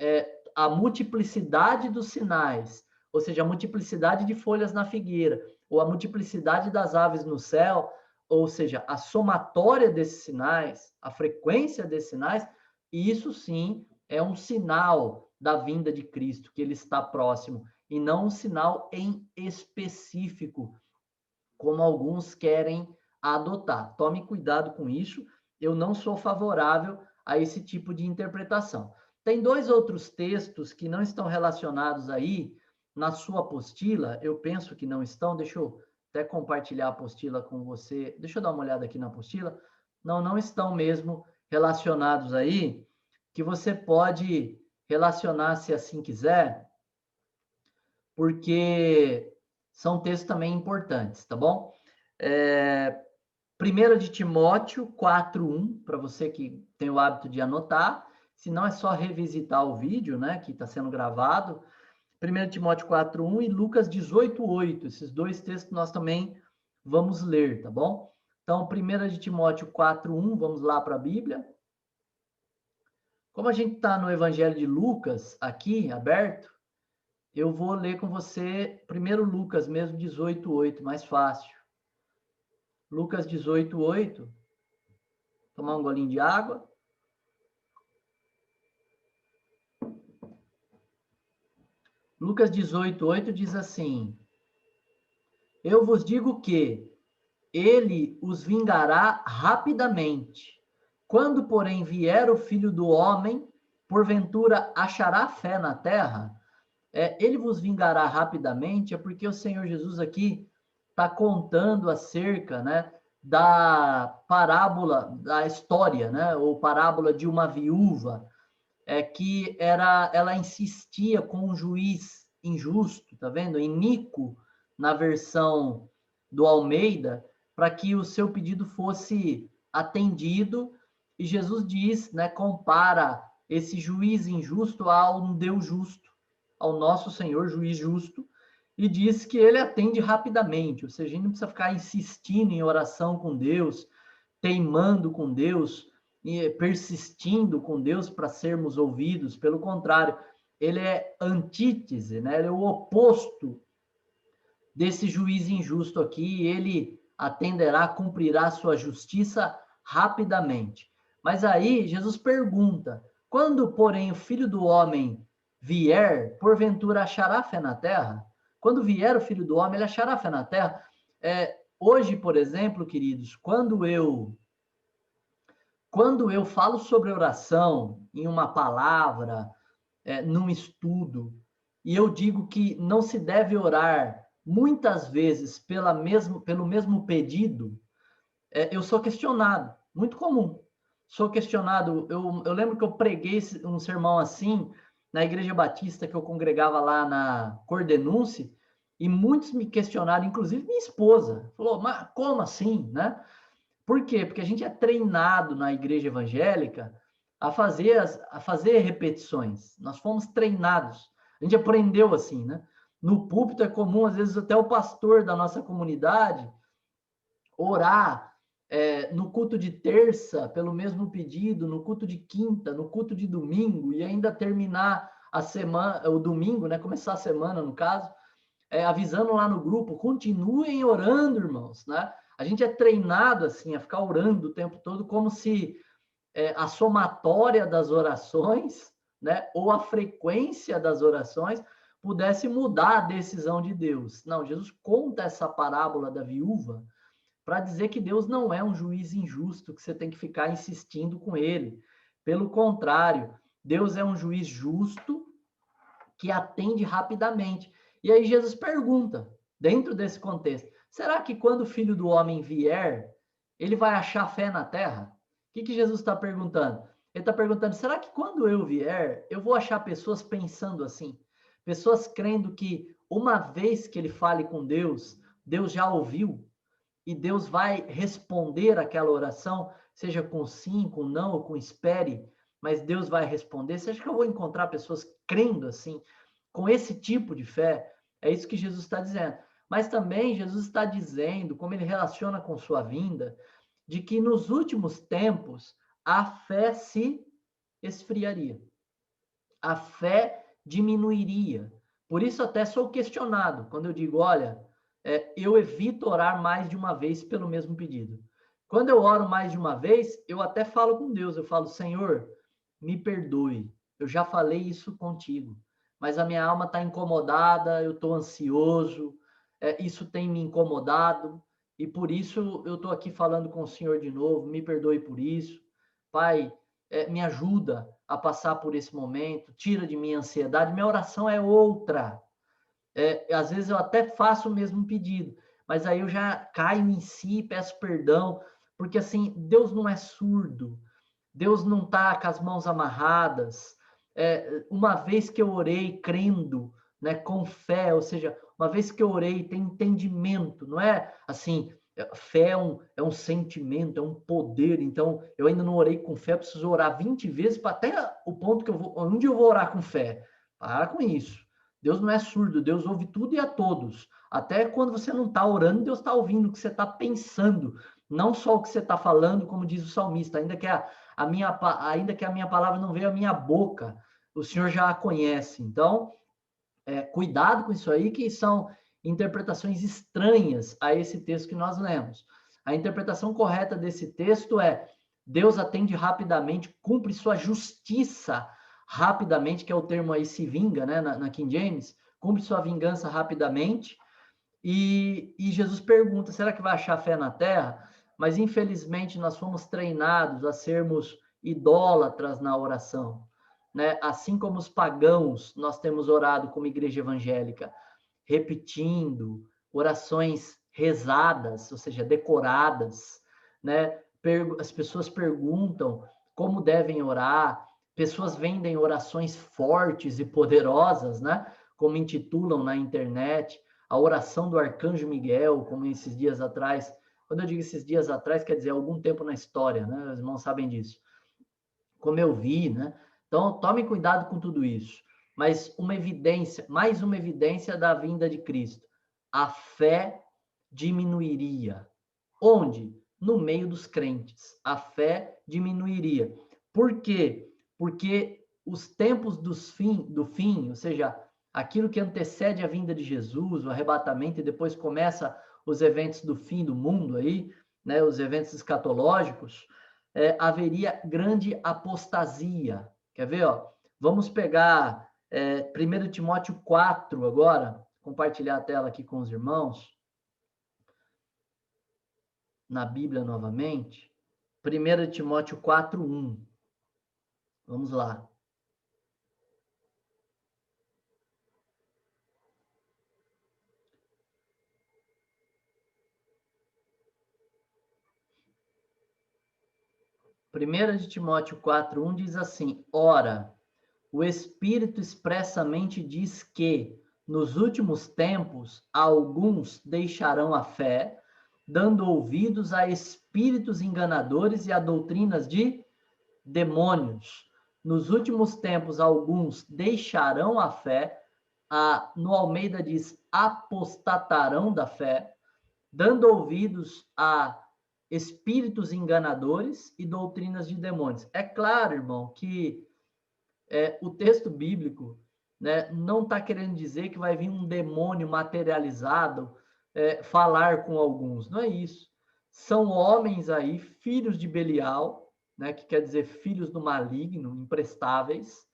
A multiplicidade dos sinais, ou seja, a multiplicidade de folhas na figueira, ou a multiplicidade das aves no céu, ou seja, a somatória desses sinais, a frequência desses sinais, isso sim é um sinal da vinda de Cristo, que ele está próximo, e não um sinal em específico, como alguns querem adotar. Tome cuidado com isso, eu não sou favorável a esse tipo de interpretação. Tem dois outros textos que não estão relacionados aí na sua apostila, eu penso que não estão, deixa eu até compartilhar a apostila com você, deixa eu dar uma olhada aqui na apostila, não estão mesmo relacionados aí, que você pode relacionar se assim quiser, porque são textos também importantes, tá bom? 1 de Timóteo 4:1, para você que tem o hábito de anotar, se não é só revisitar o vídeo, né, que está sendo gravado. 1 de Timóteo 4:1 e Lucas 18:8, esses dois textos nós também vamos ler, tá bom? Então, 1 de Timóteo 4:1, vamos lá para a Bíblia. Como a gente está no Evangelho de Lucas, aqui, aberto, eu vou ler com você, primeiro Lucas mesmo, 18:8, mais fácil. Lucas 18:8. Tomar um golinho de água. Lucas 18:8 diz assim: eu vos digo que ele os vingará rapidamente. Quando, porém, vier o Filho do Homem, porventura achará fé na terra? Ele vos vingará rapidamente, é porque o Senhor Jesus aqui está contando acerca, né, da parábola, da história, né, ou parábola de uma viúva, que ela insistia com um juiz injusto, tá vendo? Iníquo, na versão do Almeida, para que o seu pedido fosse atendido, e Jesus diz, né, compara esse juiz injusto a um Deus justo, ao nosso Senhor, juiz justo, e diz que ele atende rapidamente, ou seja, a gente não precisa ficar insistindo em oração com Deus, teimando com Deus, e persistindo com Deus para sermos ouvidos. Pelo contrário, ele é antítese, né? Ele é o oposto desse juiz injusto aqui, ele atenderá, cumprirá sua justiça rapidamente. Mas aí Jesus pergunta: quando, porém, o Filho do Homem vier, porventura achará fé na terra? Quando vier o Filho do Homem, ele achará fé na terra? Hoje, por exemplo, queridos, quando eu falo sobre oração em uma palavra, num estudo, e eu digo que não se deve orar muitas vezes pelo mesmo pedido, eu sou questionado, muito comum. Sou questionado. Eu lembro que eu preguei um sermão assim na Igreja Batista que eu congregava lá na Cordenúncia, e muitos me questionaram, inclusive minha esposa. Falou, mas como assim, né? Por quê? Porque a gente é treinado na igreja evangélica a fazer repetições. Nós fomos treinados. A gente aprendeu assim, né? No púlpito é comum, às vezes, até o pastor da nossa comunidade orar no culto de terça pelo mesmo pedido, no culto de quinta, no culto de domingo, e ainda terminar a semana, o domingo, né? Começar a semana, no caso, avisando lá no grupo, continuem orando, irmãos, né? A gente é treinado assim a ficar orando o tempo todo, como se a somatória das orações, né, ou a frequência das orações pudesse mudar a decisão de Deus. Não, Jesus conta essa parábola da viúva para dizer que Deus não é um juiz injusto que você tem que ficar insistindo com ele. Pelo contrário, Deus é um juiz justo que atende rapidamente. E aí Jesus pergunta, dentro desse contexto, será que quando o Filho do Homem vier, ele vai achar fé na terra? O que Jesus está perguntando? Ele está perguntando, será que quando eu vier, eu vou achar pessoas pensando assim? Pessoas crendo que uma vez que ele fale com Deus, Deus já ouviu, e Deus vai responder aquela oração, seja com sim, com não, ou com espere, mas Deus vai responder. Você acha que eu vou encontrar pessoas crendo assim, com esse tipo de fé? É isso que Jesus está dizendo. Mas também Jesus está dizendo, como ele relaciona com sua vinda, de que nos últimos tempos a fé se esfriaria. A fé diminuiria. Por isso até sou questionado quando eu digo, olha, eu evito orar mais de uma vez pelo mesmo pedido. Quando eu oro mais de uma vez, eu até falo com Deus, eu falo, Senhor, me perdoe, eu já falei isso contigo, mas a minha alma está incomodada, eu estou ansioso, isso tem me incomodado, e por isso eu estou aqui falando com o Senhor de novo, me perdoe por isso. Pai, me ajuda a passar por esse momento, tira de mim a ansiedade. Minha oração é outra. Às vezes eu até faço o mesmo pedido, mas aí eu já caio em si e peço perdão, porque assim, Deus não é surdo, Deus não está com as mãos amarradas. Uma vez que eu orei crendo, né, com fé, ou seja, uma vez que eu orei, tem entendimento, não é assim, fé é um sentimento, é um poder, então eu ainda não orei com fé, preciso orar 20 vezes para até o ponto que onde eu vou orar com fé. Para com isso. Deus não é surdo, Deus ouve tudo e a todos. Até quando você não está orando, Deus está ouvindo o que você está pensando, não só o que você está falando, como diz o salmista, ainda que a minha palavra não veio à minha boca, o Senhor já a conhece. Então, cuidado com isso aí, que são interpretações estranhas a esse texto que nós lemos. A interpretação correta desse texto é: Deus atende rapidamente, cumpre sua justiça rapidamente, que é o termo aí se vinga, né, na King James, cumpre sua vingança rapidamente. E Jesus pergunta, será que vai achar fé na terra? Mas, infelizmente, nós fomos treinados a sermos idólatras na oração, né? Assim como os pagãos, nós temos orado como igreja evangélica, repetindo orações rezadas, ou seja, decoradas, né? As pessoas perguntam como devem orar, pessoas vendem orações fortes e poderosas, né? Como intitulam na internet, a oração do Arcanjo Miguel, como esses dias atrás. Quando eu digo esses dias atrás, quer dizer algum tempo na história, né? Os irmãos sabem disso. Como eu vi, né? Então, tomem cuidado com tudo isso. Mas uma evidência, mais uma evidência da vinda de Cristo. A fé diminuiria. Onde? No meio dos crentes. A fé diminuiria. Por quê? Porque os tempos do fim, ou seja, aquilo que antecede a vinda de Jesus, o arrebatamento, e depois começa os eventos do fim do mundo aí, né, os eventos escatológicos, haveria grande apostasia. Quer ver? Ó? Vamos pegar 1 Timóteo 4 agora, compartilhar a tela aqui com os irmãos, na Bíblia novamente. 1 Timóteo 4:1. Vamos lá. Primeira de Timóteo 4:1 diz assim: Ora, o Espírito expressamente diz que, nos últimos tempos, alguns deixarão a fé, dando ouvidos a espíritos enganadores e a doutrinas de demônios. Nos últimos tempos, alguns deixarão a fé, no Almeida diz, apostatarão da fé, dando ouvidos a espíritos enganadores e doutrinas de demônios. É claro, irmão, que o texto bíblico, né, não está querendo dizer que vai vir um demônio materializado falar com alguns. Não é isso. São homens aí, filhos de Belial, né, que quer dizer filhos do maligno, imprestáveis,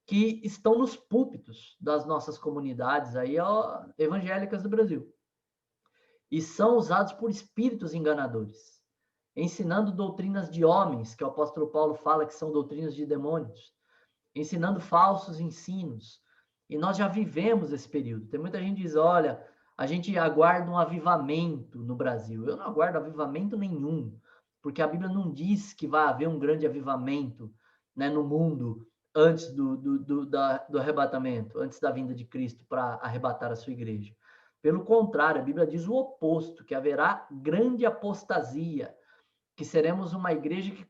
que estão nos púlpitos das nossas comunidades aí, ó, evangélicas do Brasil. E são usados por espíritos enganadores, ensinando doutrinas de homens, que o apóstolo Paulo fala que são doutrinas de demônios, ensinando falsos ensinos. E nós já vivemos esse período. Tem muita gente que diz, olha, a gente aguarda um avivamento no Brasil. Eu não aguardo avivamento nenhum, porque a Bíblia não diz que vai haver um grande avivamento, né, no mundo antes do arrebatamento, antes da vinda de Cristo para arrebatar a sua igreja. Pelo contrário, a Bíblia diz o oposto, que haverá grande apostasia, que seremos uma igreja que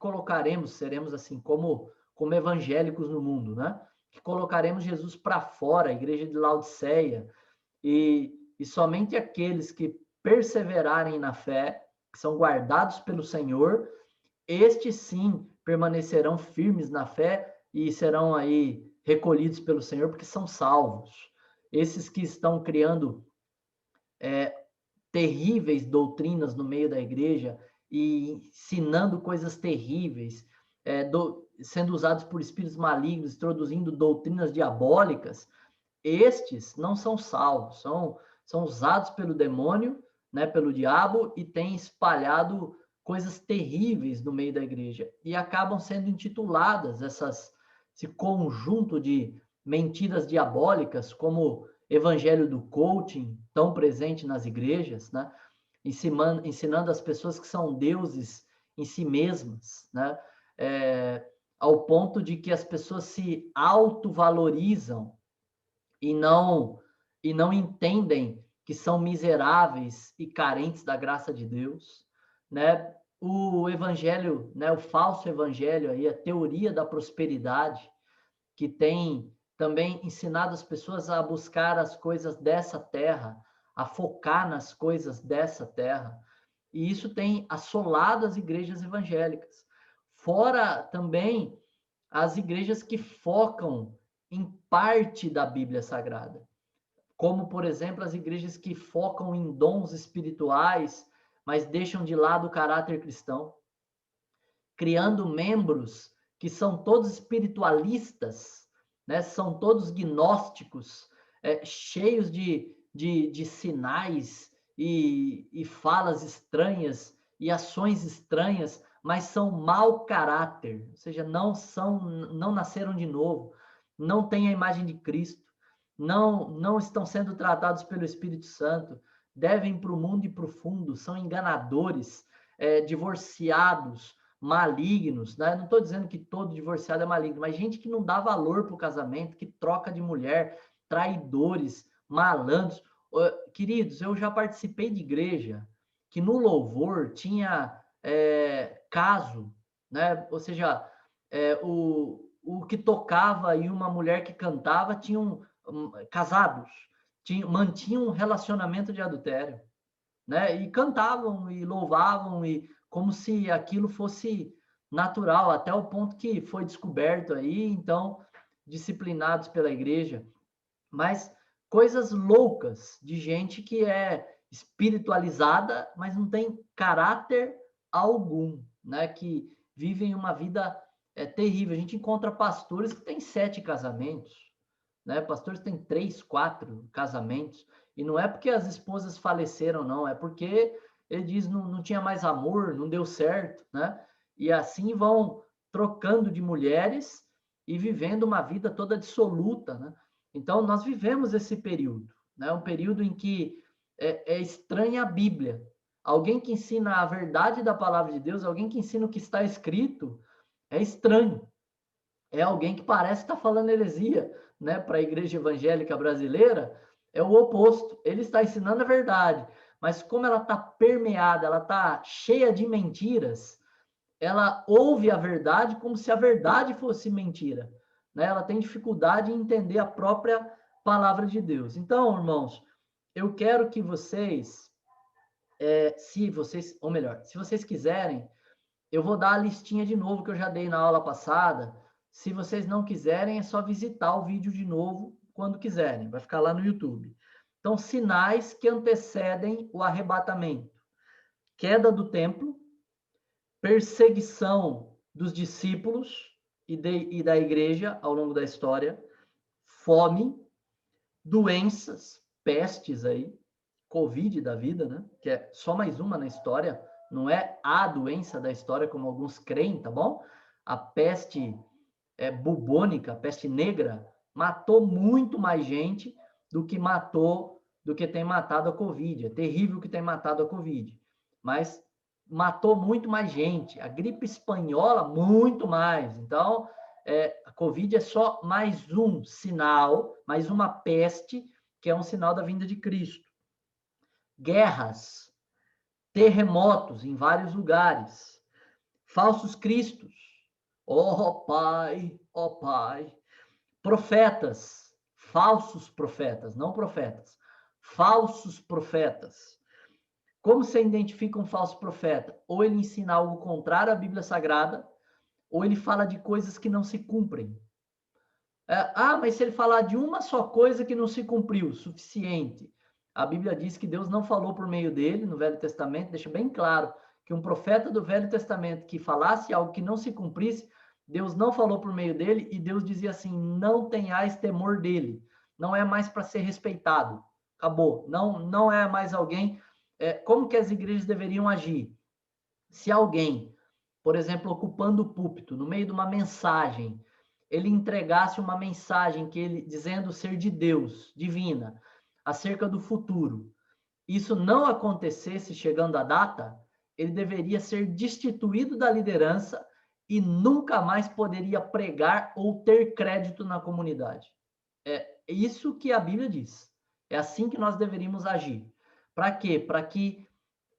seremos assim como evangélicos no mundo, né? Que colocaremos Jesus para fora, a igreja de Laodiceia, e somente aqueles que perseverarem na fé, que são guardados pelo Senhor, estes sim permanecerão firmes na fé e serão aí recolhidos pelo Senhor, porque são salvos. Esses que estão criando terríveis doutrinas no meio da igreja e ensinando coisas terríveis, sendo usados por espíritos malignos, introduzindo doutrinas diabólicas, estes não são salvos, são usados pelo demônio, né, pelo diabo, e têm espalhado coisas terríveis no meio da igreja. E acabam sendo intituladas esse conjunto de mentiras diabólicas, como evangelho do coaching, tão presente nas igrejas, né? Ensinando as pessoas que são deuses em si mesmas, né? Ao ponto de que as pessoas se autovalorizam e não entendem que são miseráveis e carentes da graça de Deus, né? O evangelho, né, o falso evangelho aí, a teoria da prosperidade, que tem também ensinado as pessoas a buscar as coisas dessa terra, a focar nas coisas dessa terra. E isso tem assolado as igrejas evangélicas. Fora também as igrejas que focam em parte da Bíblia Sagrada, como, por exemplo, as igrejas que focam em dons espirituais, mas deixam de lado o caráter cristão, criando membros que são todos espiritualistas, né? São todos gnósticos, cheios de sinais e falas estranhas e ações estranhas, mas são mau caráter, ou seja, não nasceram de novo, não têm a imagem de Cristo, não estão sendo tratados pelo Espírito Santo, devem para o mundo e para o fundo, são enganadores, divorciados, malignos, né? Não estou dizendo que todo divorciado é maligno, mas gente que não dá valor para o casamento, que troca de mulher, traidores, malandros. Queridos, eu já participei de igreja que no louvor tinha caso, né? Ou seja, o que tocava e uma mulher que cantava tinham casados, mantinham um relacionamento de adultério, né? E cantavam e louvavam e como se aquilo fosse natural, até o ponto que foi descoberto aí, então disciplinados pela igreja, mas coisas loucas de gente que é espiritualizada, mas não tem caráter algum, né? Que vivem uma vida terrível. A gente encontra pastores que têm 7 casamentos, né? Pastores têm 3, 4 casamentos, e não é porque as esposas faleceram, não, é porque ele diz não tinha mais amor, não deu certo, né? E assim vão trocando de mulheres e vivendo uma vida toda dissoluta, né? Então, nós vivemos esse período, né? Um período em que é estranha a Bíblia. Alguém que ensina a verdade da palavra de Deus, alguém que ensina o que está escrito, é estranho. É alguém que parece estar falando heresia, né? Para a igreja evangélica brasileira, é o oposto. Ele está ensinando a verdade, mas como ela está permeada, ela está cheia de mentiras, ela ouve a verdade como se a verdade fosse mentira, né? Ela tem dificuldade em entender a própria palavra de Deus. Então, irmãos, eu quero que vocês, ou melhor, se vocês quiserem, eu vou dar a listinha de novo que eu já dei na aula passada. Se vocês não quiserem, é só visitar o vídeo de novo quando quiserem. Vai ficar lá no YouTube. Então, sinais que antecedem o arrebatamento: queda do templo, perseguição dos discípulos e da igreja ao longo da história, fome, doenças, pestes aí, Covid da vida, né? Que é só mais uma na história, não é a doença da história como alguns creem, tá bom? A peste bubônica, a peste negra, matou muito mais gente do que tem matado a Covid. É terrível que tem matado a Covid, mas matou muito mais gente. A gripe espanhola, muito mais. Então, a Covid é só mais um sinal, mais uma peste, que é um sinal da vinda de Cristo. Guerras, terremotos em vários lugares, falsos cristos. Oh, Pai, oh, Pai. Profetas, falsos profetas, não profetas, falsos profetas. Como você identifica um falso profeta? Ou ele ensina algo contrário à Bíblia Sagrada, ou ele fala de coisas que não se cumprem. Mas se ele falar de uma só coisa que não se cumpriu, suficiente. A Bíblia diz que Deus não falou por meio dele, no Velho Testamento, deixa bem claro que um profeta do Velho Testamento que falasse algo que não se cumprisse, Deus não falou por meio dele, e Deus dizia assim: não tenhais temor dele, não é mais para ser respeitado, acabou, não é mais alguém. Como que as igrejas deveriam agir? Se alguém, por exemplo, ocupando o púlpito, no meio de uma mensagem, ele entregasse uma mensagem que ele dizendo ser de Deus, divina, acerca do futuro, isso não acontecesse chegando a data, ele deveria ser destituído da liderança e nunca mais poderia pregar ou ter crédito na comunidade. É isso que a Bíblia diz. É assim que nós deveríamos agir. Para quê? Para que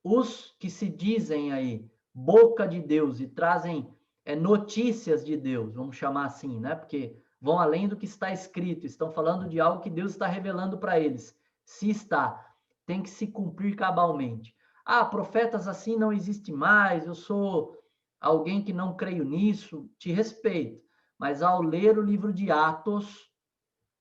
os que se dizem aí boca de Deus e trazem notícias de Deus, vamos chamar assim, né? Porque vão além do que está escrito, estão falando de algo que Deus está revelando para eles. Se está, tem que se cumprir cabalmente. Profetas assim não existe mais, eu sou alguém que não creio nisso, te respeito. Mas ao ler o livro de Atos,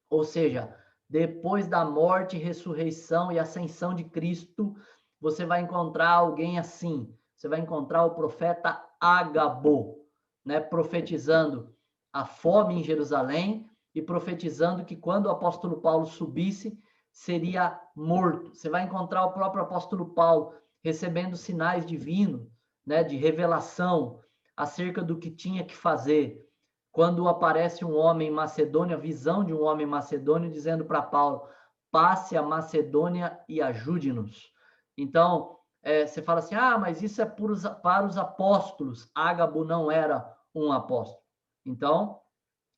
ou seja, depois da morte, ressurreição e ascensão de Cristo, você vai encontrar alguém assim. Você vai encontrar o profeta Agabo, né, profetizando a fome em Jerusalém e profetizando que quando o apóstolo Paulo subisse, seria morto. Você vai encontrar o próprio apóstolo Paulo recebendo sinais divinos, né, de revelação acerca do que tinha que fazer. Quando aparece um homem macedônio, a visão de um homem macedônio dizendo para Paulo, passe a Macedônia e ajude-nos. Então, você fala assim, mas isso é para os apóstolos. Ágabo não era um apóstolo. Então,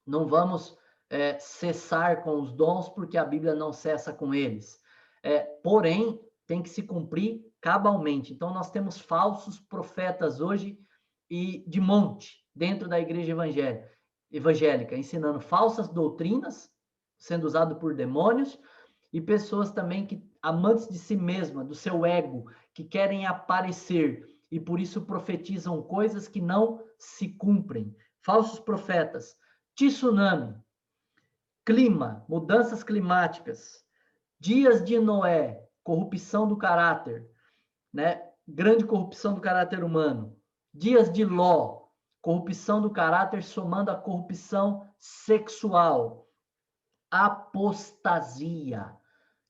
não vamos cessar com os dons, porque a Bíblia não cessa com eles. Porém, tem que se cumprir cabalmente. Então, nós temos falsos profetas hoje e de monte dentro da igreja evangélica, ensinando falsas doutrinas, sendo usado por demônios, e pessoas também que amantes de si mesma, do seu ego, que querem aparecer e por isso profetizam coisas que não se cumprem. Falsos profetas, tsunami, clima, mudanças climáticas, dias de Noé, corrupção do caráter, né? Grande corrupção do caráter humano. Dias de Ló, corrupção do caráter somando a corrupção sexual. Apostasia,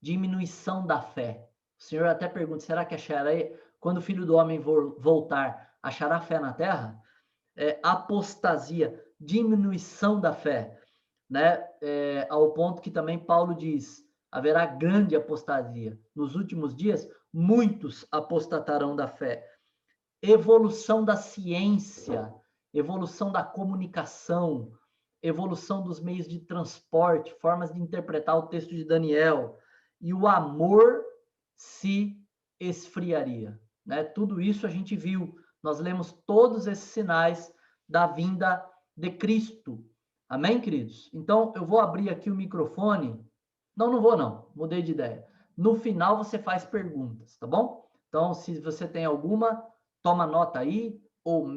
diminuição da fé. O Senhor até pergunta, será que acharei, quando o Filho do Homem voltar, achará fé na terra? Apostasia, diminuição da fé, né? Ao ponto que também Paulo diz, haverá grande apostasia. Nos últimos dias, muitos apostatarão da fé. Evolução da ciência, evolução da comunicação, evolução dos meios de transporte, formas de interpretar o texto de Daniel, e o amor se esfriaria, né? Tudo isso a gente viu, nós lemos todos esses sinais da vinda de Cristo. Amém, queridos? Então, eu vou abrir aqui o microfone. Não vou não, mudei de ideia. No final você faz perguntas, tá bom? Então, se você tem alguma, toma nota aí, ou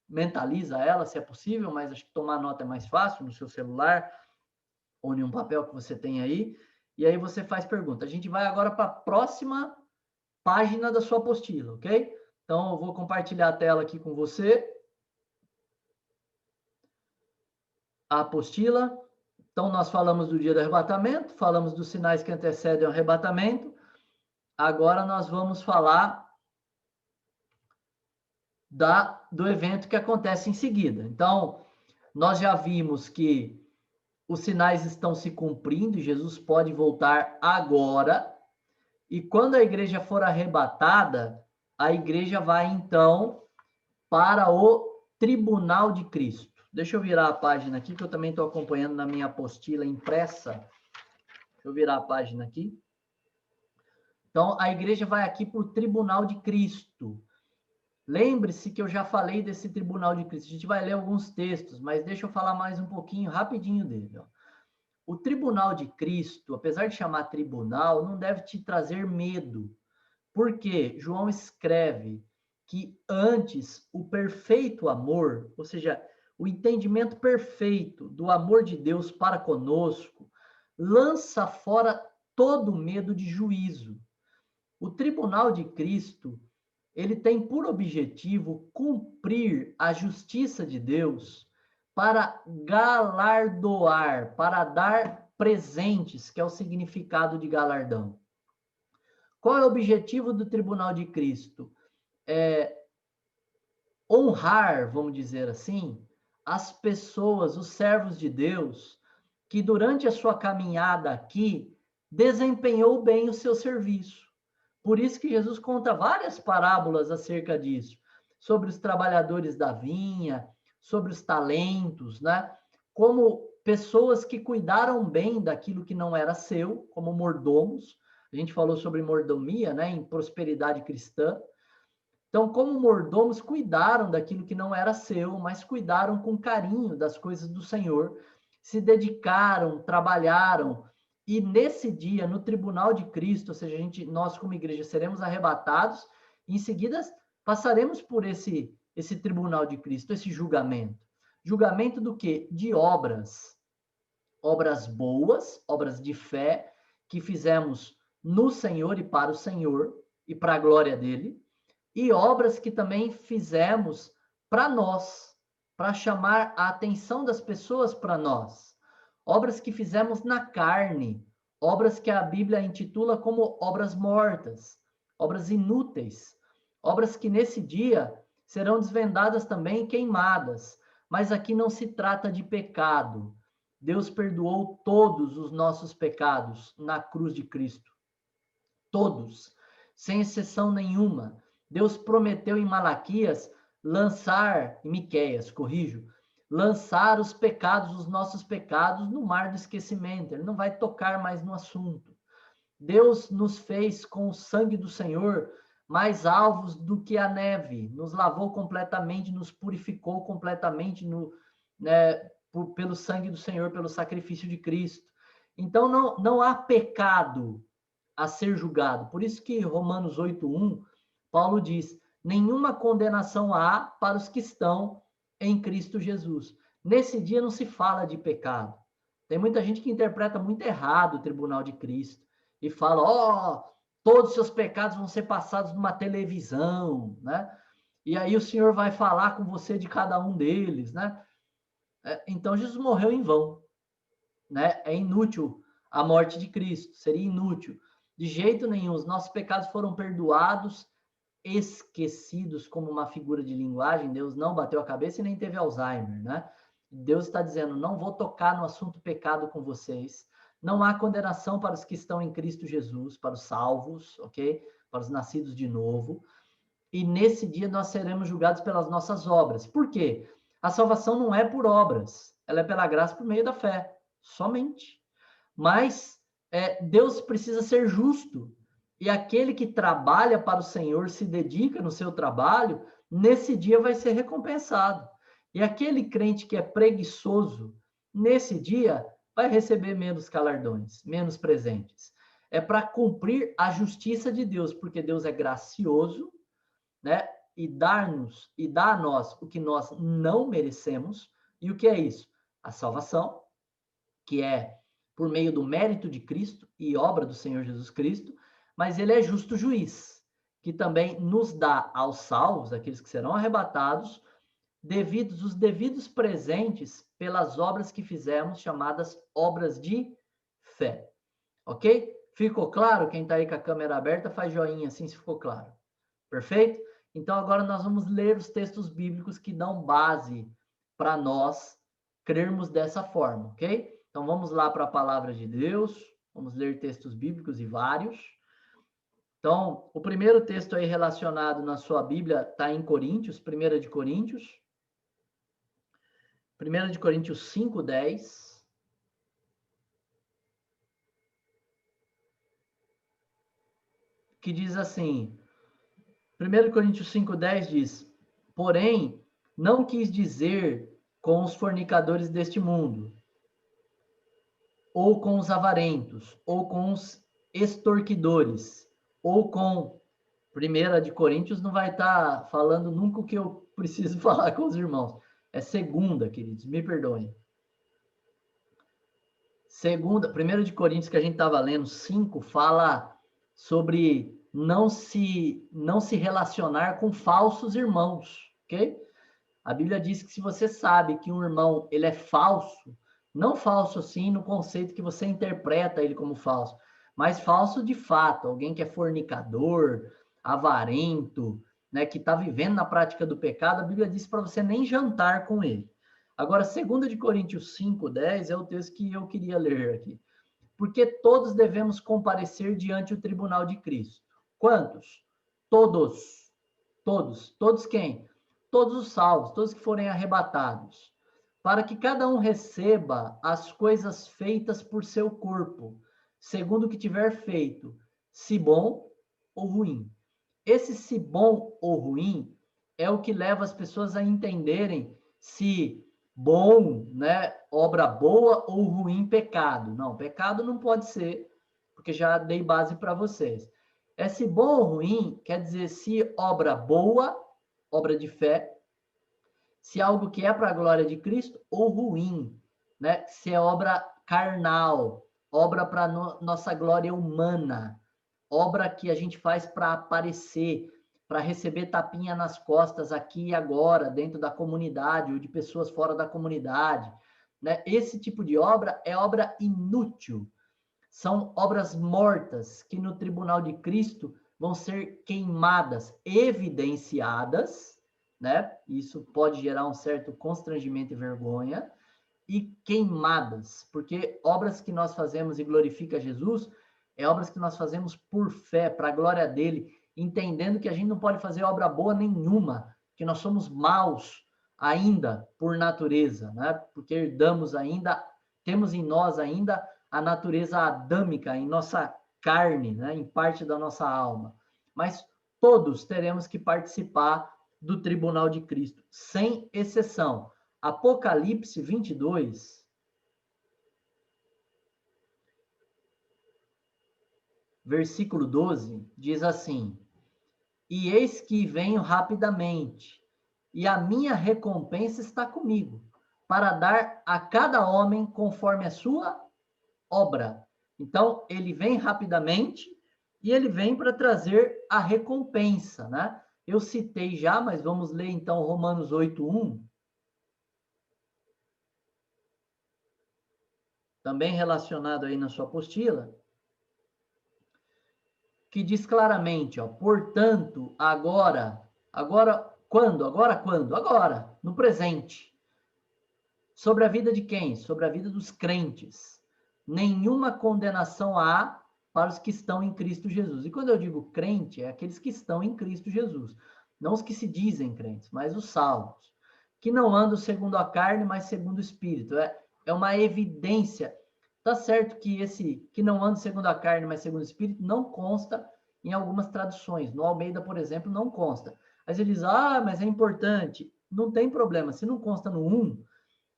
mentaliza ela, se é possível, mas acho que tomar nota é mais fácil no seu celular ou em um papel que você tem aí, e aí você faz pergunta. A gente vai agora para a próxima página da sua apostila, ok? Então, eu vou compartilhar a tela aqui com você. A apostila. Então, nós falamos do dia do arrebatamento, falamos dos sinais que antecedem o arrebatamento. Agora, nós vamos falar do evento que acontece em seguida. Então, nós já vimos que os sinais estão se cumprindo, Jesus pode voltar agora, e quando a igreja for arrebatada, a igreja vai, então, para o tribunal de Cristo. Deixa eu virar a página aqui, que eu também estou acompanhando na minha apostila impressa. Deixa eu virar a página aqui. Então, a igreja vai aqui para o tribunal de Cristo. Lembre-se que eu já falei desse tribunal de Cristo. A gente vai ler alguns textos, mas deixa eu falar mais um pouquinho, rapidinho dele. Ó. O tribunal de Cristo, apesar de chamar tribunal, não deve te trazer medo. Porque João escreve que antes o perfeito amor, ou seja, o entendimento perfeito do amor de Deus para conosco, lança fora todo medo de juízo. O tribunal de Cristo, ele tem por objetivo cumprir a justiça de Deus para galardoar, para dar presentes, que é o significado de galardão. Qual é o objetivo do tribunal de Cristo? Honrar, vamos dizer assim, as pessoas, os servos de Deus, que durante a sua caminhada aqui desempenhou bem o seu serviço. Por isso que Jesus conta várias parábolas acerca disso, sobre os trabalhadores da vinha, sobre os talentos, né? Como pessoas que cuidaram bem daquilo que não era seu, como mordomos. A gente falou sobre mordomia, né, em prosperidade cristã. Então, como mordomos, cuidaram daquilo que não era seu, mas cuidaram com carinho das coisas do Senhor, se dedicaram, trabalharam. E nesse dia, no tribunal de Cristo, ou seja, nós como igreja seremos arrebatados, e em seguida passaremos por esse tribunal de Cristo, esse julgamento. Julgamento do quê? De obras. Obras boas, obras de fé, que fizemos no Senhor e para o Senhor, e para a glória dele, e obras que também fizemos para nós, para chamar a atenção das pessoas para nós. obras que fizemos na carne, obras que a Bíblia intitula como obras mortas, obras inúteis, obras que nesse dia serão desvendadas também e queimadas. Mas aqui não se trata de pecado. Deus perdoou todos os nossos pecados na cruz de Cristo. Todos, sem exceção nenhuma. Deus prometeu em Malaquias lançar, em Miqueias, corrijo, lançar os pecados, os nossos pecados, no mar do esquecimento. Ele não vai tocar mais no assunto. Deus nos fez com o sangue do Senhor mais alvos do que a neve, nos lavou completamente, nos purificou completamente pelo sangue do Senhor, pelo sacrifício de Cristo. Então não há pecado a ser julgado. Por isso que Romanos 8:1, Paulo diz: nenhuma condenação há para os que estão em Cristo Jesus. Nesse dia não se fala de pecado. Tem muita gente que interpreta muito errado o tribunal de Cristo e fala: todos os seus pecados vão ser passados numa televisão, né? E aí o Senhor vai falar com você de cada um deles, né? Então Jesus morreu em vão, né? É inútil a morte de Cristo, seria inútil. De jeito nenhum, os nossos pecados foram perdoados, esquecidos, como uma figura de linguagem. Deus não bateu a cabeça e nem teve Alzheimer, né? Deus está dizendo: não vou tocar no assunto pecado com vocês. Não há condenação para os que estão em Cristo Jesus, para os salvos, ok? Para os nascidos de novo. E nesse dia nós seremos julgados pelas nossas obras. Por quê? A salvação não é por obras, ela é pela graça por meio da fé, somente. Mas Deus precisa ser justo. E aquele que trabalha para o Senhor, se dedica no seu trabalho, nesse dia vai ser recompensado. E aquele crente que é preguiçoso, nesse dia, vai receber menos galardões, menos presentes. É para cumprir a justiça de Deus, porque Deus é gracioso, né? E dá a nós o que nós não merecemos. E o que é isso? A salvação, que é por meio do mérito de Cristo e obra do Senhor Jesus Cristo, mas ele é justo juiz, que também nos dá aos salvos, aqueles que serão arrebatados, os devidos presentes pelas obras que fizemos, chamadas obras de fé. Ok? Ficou claro? Quem está aí com a câmera aberta, faz joinha assim se ficou claro. Perfeito? Então agora nós vamos ler os textos bíblicos que dão base para nós crermos dessa forma, ok? Então vamos lá para a palavra de Deus, vamos ler textos bíblicos e vários. Então, o primeiro texto aí relacionado na sua Bíblia está em Coríntios, 1 de Coríntios. 1 de Coríntios 5:10. Que diz assim, 1 Coríntios 5:10 diz: porém, não quis dizer com os fornicadores deste mundo, ou com os avarentos, ou com os extorquidores, ou com... 1 de Coríntios não vai estar falando nunca o que eu preciso falar com os irmãos. É segunda, queridos, me perdoem. Segunda, 1 de Coríntios que a gente estava lendo, 5, fala sobre não se relacionar com falsos irmãos, ok? A Bíblia diz que se você sabe que um irmão ele é falso, não falso assim no conceito que você interpreta ele como falso, mas falso de fato, alguém que é fornicador, avarento, né, que está vivendo na prática do pecado, a Bíblia diz para você nem jantar com ele. Agora, 2 de Coríntios 5:10 é o texto que eu queria ler aqui. Porque todos devemos comparecer diante do tribunal de Cristo. Quantos? Todos. Todos. Todos quem? Todos os salvos, todos que forem arrebatados. Para que cada um receba as coisas feitas por seu corpo, segundo o que tiver feito, se bom ou ruim. Esse se bom ou ruim é o que leva as pessoas a entenderem se bom, né, obra boa ou ruim, pecado. Não, pecado não pode ser, porque já dei base para vocês. Esse bom ou ruim quer dizer se obra boa, obra de fé, se algo que é para a glória de Cristo, ou ruim, né? Se é obra carnal, obra para nossa glória humana, obra que a gente faz para aparecer, para receber tapinha nas costas aqui e agora, dentro da comunidade, ou de pessoas fora da comunidade, né? Esse tipo de obra é obra inútil. São obras mortas que no tribunal de Cristo vão ser queimadas, evidenciadas, né? Isso pode gerar um certo constrangimento e vergonha, e queimadas, porque obras que nós fazemos e glorifica Jesus é obras que nós fazemos por fé, para a glória dele, entendendo que a gente não pode fazer obra boa nenhuma, que nós somos maus ainda por natureza, né? Porque herdamos ainda, temos em nós ainda a natureza adâmica, em nossa carne, né? Em parte da nossa alma. Mas todos teremos que participar do tribunal de Cristo, sem exceção. Apocalipse 22, versículo 12, diz assim: E eis que venho rapidamente, e a minha recompensa está comigo, para dar a cada homem conforme a sua obra. Então, ele vem rapidamente e ele vem para trazer a recompensa, né? Eu citei já, mas vamos ler então Romanos 8:1. Também relacionado aí na sua apostila, que diz claramente, ó, portanto, agora quando? Agora, no presente. Sobre a vida de quem? Sobre a vida dos crentes. Nenhuma condenação há para os que estão em Cristo Jesus. E quando eu digo crente, é aqueles que estão em Cristo Jesus. Não os que se dizem crentes, mas os salvos. Que não andam segundo a carne, mas segundo o Espírito. É uma evidência. Tá certo que esse que não anda segundo a carne, mas segundo o Espírito, não consta em algumas traduções. No Almeida, por exemplo, não consta. Mas ele diz, mas é importante. Não tem problema. Se não consta no 1,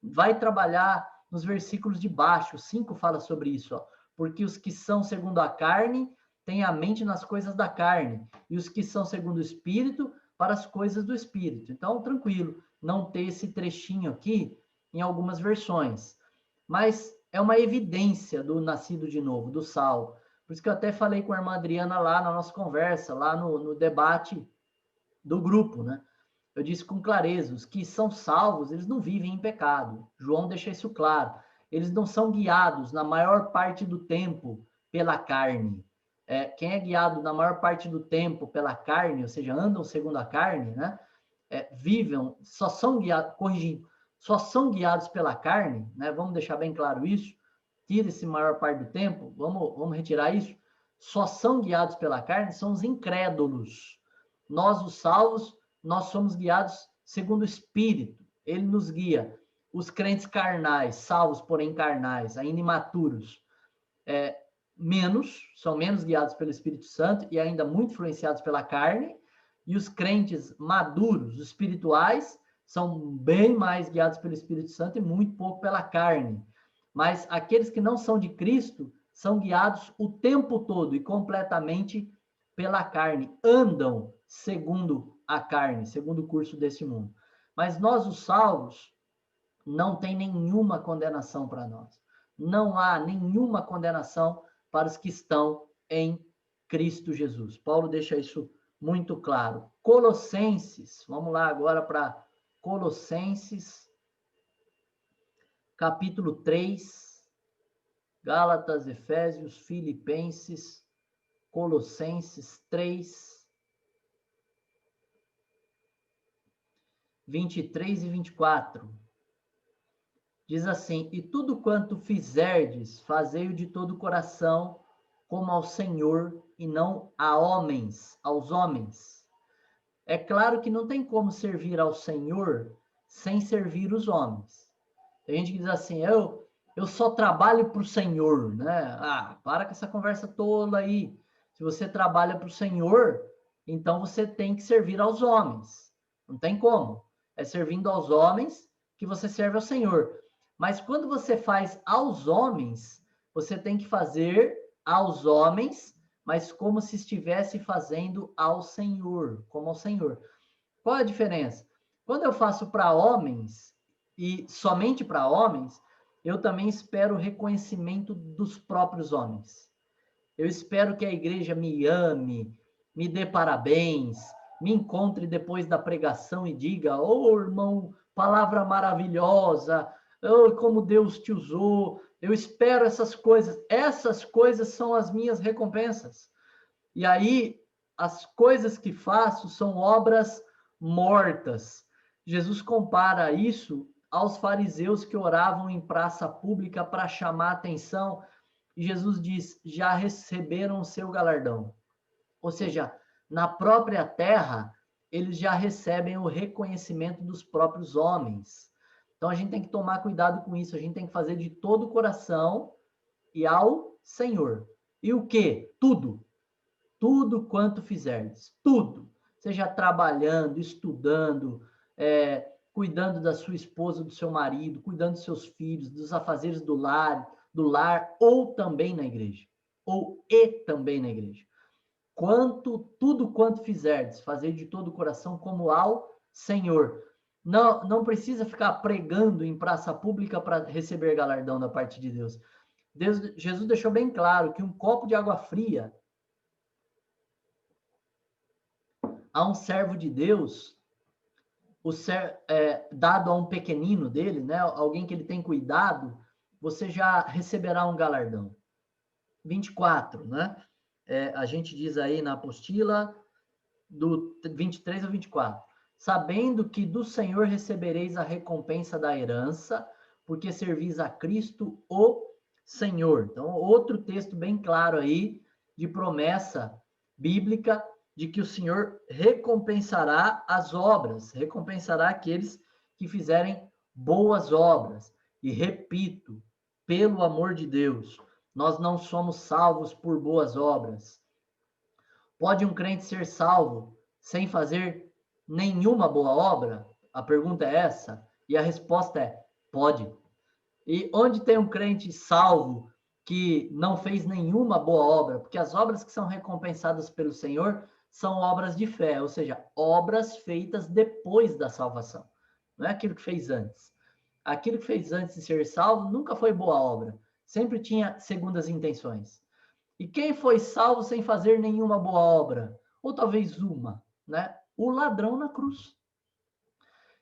vai trabalhar nos versículos de baixo. O 5 fala sobre isso, ó. Porque os que são segundo a carne têm a mente nas coisas da carne, e os que são segundo o Espírito, para as coisas do Espírito. Então, tranquilo, não ter esse trechinho aqui em algumas versões. Mas é uma evidência do nascido de novo, do salvo. Por isso que eu até falei com a irmã Adriana lá na nossa conversa, lá no debate do grupo, né? Eu disse com clareza, os que são salvos, eles não vivem em pecado. João deixa isso claro. Eles não são guiados na maior parte do tempo pela carne. Quem é guiado na maior parte do tempo pela carne, ou seja, andam segundo a carne, né? Vivem, só são guiados, corrigindo, só são guiados pela carne, né? Vamos deixar bem claro isso. Tira esse maior parte do tempo, vamos retirar isso. Só são guiados pela carne, são os incrédulos. Nós, os salvos, nós somos guiados segundo o Espírito. Ele nos guia. Os crentes carnais, salvos porém carnais, ainda imaturos, são menos guiados pelo Espírito Santo e ainda muito influenciados pela carne. E os crentes maduros, espirituais, são bem mais guiados pelo Espírito Santo e muito pouco pela carne. Mas aqueles que não são de Cristo são guiados o tempo todo e completamente pela carne, andam segundo a carne, segundo o curso desse mundo. Mas nós, os salvos, não tem nenhuma condenação para nós. Não há nenhuma condenação para os que estão em Cristo Jesus. Paulo deixa isso muito claro. Colossenses, vamos lá agora para Colossenses, capítulo 3, Gálatas, Efésios, Filipenses, Colossenses 3, 23 e 24. Diz assim: E tudo quanto fizerdes, fazei-o de todo o coração, como ao Senhor, e não a homens, aos homens. É claro que não tem como servir ao Senhor sem servir os homens. Tem gente que diz assim, eu só trabalho para o Senhor, né? Para com essa conversa tola aí. Se você trabalha para o Senhor, então você tem que servir aos homens. Não tem como. É servindo aos homens que você serve ao Senhor. Mas quando você faz aos homens, você tem que fazer aos homens, mas como se estivesse fazendo ao Senhor, como ao Senhor. Qual é a diferença? Quando eu faço para homens, e somente para homens, eu também espero o reconhecimento dos próprios homens. Eu espero que a igreja me ame, me dê parabéns, me encontre depois da pregação e diga, irmão, palavra maravilhosa, Oh, como Deus te usou, eu espero essas coisas são as minhas recompensas. E aí, as coisas que faço são obras mortas. Jesus compara isso aos fariseus que oravam em praça pública para chamar atenção. E Jesus diz: já receberam o seu galardão. Ou seja, na própria terra, eles já recebem o reconhecimento dos próprios homens. Então a gente tem que tomar cuidado com isso, a gente tem que fazer de todo o coração e ao Senhor. E o que? Tudo. Tudo quanto fizerdes. Tudo. Seja trabalhando, estudando, cuidando da sua esposa, do seu marido, cuidando dos seus filhos, dos afazeres do lar, ou também na igreja. Ou e também na igreja. Tudo quanto fizerdes, fazer de todo o coração como ao Senhor. Não precisa ficar pregando em praça pública para receber galardão da parte de Deus. Jesus deixou bem claro que um copo de água fria a um servo de Deus, dado a um pequenino dele, né, alguém que ele tem cuidado, você já receberá um galardão. 24, né? A gente diz aí na apostila, do 23 ao 24. Sabendo que do Senhor recebereis a recompensa da herança, porque servis a Cristo o Senhor. Então, outro texto bem claro aí de promessa bíblica de que o Senhor recompensará as obras, recompensará aqueles que fizerem boas obras. E repito, pelo amor de Deus, nós não somos salvos por boas obras. Pode um crente ser salvo sem fazer nenhuma boa obra? A pergunta é essa. E a resposta é: pode. E onde tem um crente salvo que não fez nenhuma boa obra? Porque as obras que são recompensadas pelo Senhor são obras de fé, ou seja, obras feitas depois da salvação. Não é aquilo que fez antes. Aquilo que fez antes de ser salvo nunca foi boa obra. Sempre tinha segundas intenções. E quem foi salvo sem fazer nenhuma boa obra? Ou talvez uma, né? O ladrão na cruz.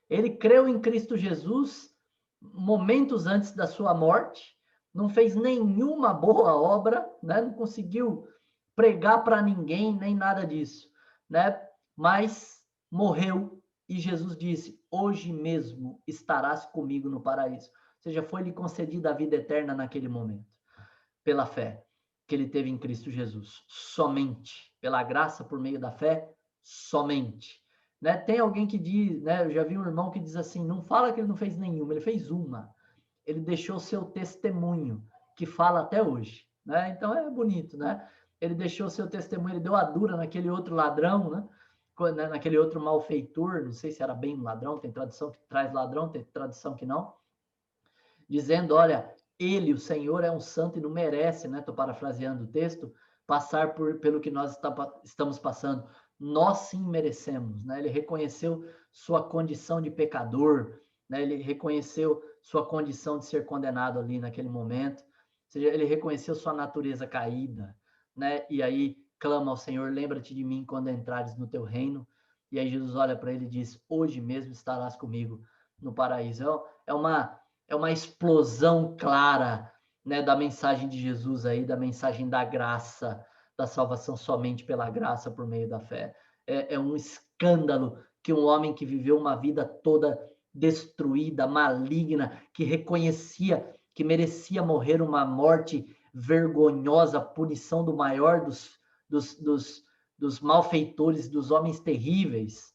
Ele creu em Cristo Jesus momentos antes da sua morte, não fez nenhuma boa obra, né? Não conseguiu pregar para ninguém, nem nada disso, né? Mas morreu e Jesus disse: hoje mesmo estarás comigo no paraíso. Ou seja, foi-lhe concedida a vida eterna naquele momento, pela fé que ele teve em Cristo Jesus. Somente, pela graça, por meio da fé, somente. Né? Tem alguém que diz, né? Eu já vi um irmão que diz assim: não fala que ele não fez nenhuma, ele fez uma. Ele deixou seu testemunho, que fala até hoje. Né? Então é bonito, né? Ele deixou seu testemunho, ele deu a dura naquele outro ladrão, né? Naquele outro malfeitor, não sei se era bem um ladrão, tem tradução que traz ladrão, tem tradução que não, dizendo: olha, ele, o Senhor, é um santo e não merece, né? Estou parafraseando o texto, passar pelo que nós estamos passando. Nós sim merecemos, né? Ele reconheceu sua condição de pecador, né? Ele reconheceu sua condição de ser condenado ali naquele momento, ou seja, ele reconheceu sua natureza caída, né? E aí clama ao Senhor: lembra-te de mim quando entrares no teu reino. E aí Jesus olha para ele e diz: hoje mesmo estarás comigo no paraíso. É uma explosão clara, né, da mensagem de Jesus aí, da mensagem da graça, da salvação somente pela graça por meio da fé. É um escândalo que um homem que viveu uma vida toda destruída, maligna, que reconhecia que merecia morrer uma morte vergonhosa, punição do maior dos malfeitores, dos homens terríveis.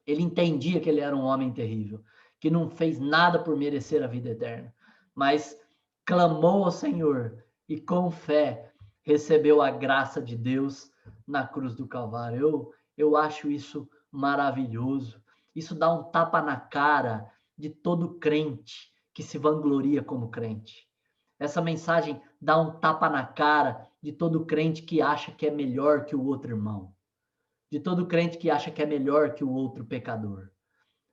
Ele entendia que ele era um homem terrível, que não fez nada por merecer a vida eterna, mas clamou ao Senhor e com fé recebeu a graça de Deus na cruz do Calvário. Eu acho isso maravilhoso. Isso dá um tapa na cara de todo crente que se vangloria como crente. Essa mensagem dá um tapa na cara de todo crente que acha que é melhor que o outro irmão, de todo crente que acha que é melhor que o outro pecador.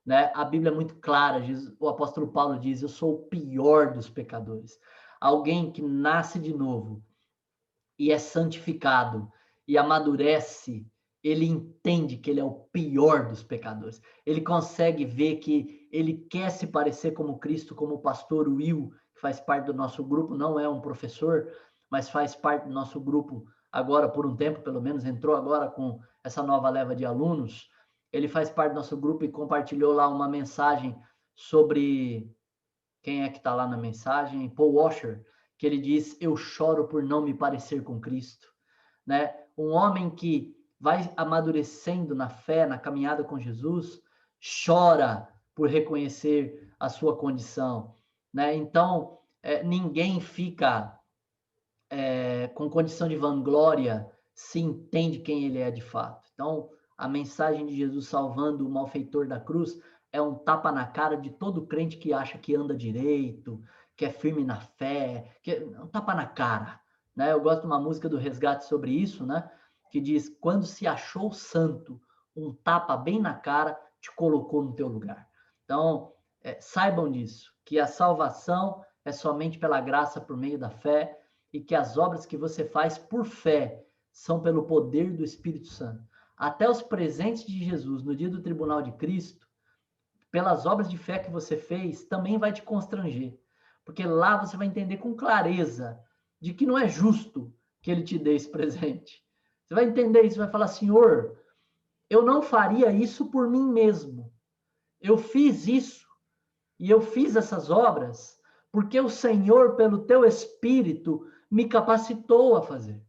Né? A Bíblia é muito clara, o apóstolo Paulo diz: eu sou o pior dos pecadores. Alguém que nasce de novo e é santificado e amadurece, ele entende que ele é o pior dos pecadores. Ele consegue ver que ele quer se parecer como Cristo, como o pastor Will, que faz parte do nosso grupo, não é um professor, mas faz parte do nosso grupo agora por um tempo, pelo menos entrou agora com essa nova leva de alunos. Ele faz parte do nosso grupo e compartilhou lá uma mensagem sobre... Quem é que está lá na mensagem? Paul Washer, que ele diz: eu choro por não me parecer com Cristo, né? Um homem que vai amadurecendo na fé, na caminhada com Jesus, chora por reconhecer a sua condição, né? Então, ninguém fica com condição de vanglória se entende quem ele é de fato. Então, a mensagem de Jesus salvando o malfeitor da cruz é um tapa na cara de todo crente que acha que anda direito, que é firme na fé, que é um tapa na cara, né? Eu gosto de uma música do Resgate sobre isso, né? Que diz: quando se achou santo, um tapa bem na cara te colocou no teu lugar. Então, saibam disso, que a salvação é somente pela graça por meio da fé, e que as obras que você faz por fé são pelo poder do Espírito Santo. Até os presentes de Jesus no dia do tribunal de Cristo, pelas obras de fé que você fez, também vai te constranger. Porque lá você vai entender com clareza de que não é justo que ele te dê esse presente. Você vai entender isso, vai falar: Senhor, eu não faria isso por mim mesmo. Eu fiz isso e eu fiz essas obras porque o Senhor, pelo teu Espírito, me capacitou a fazer.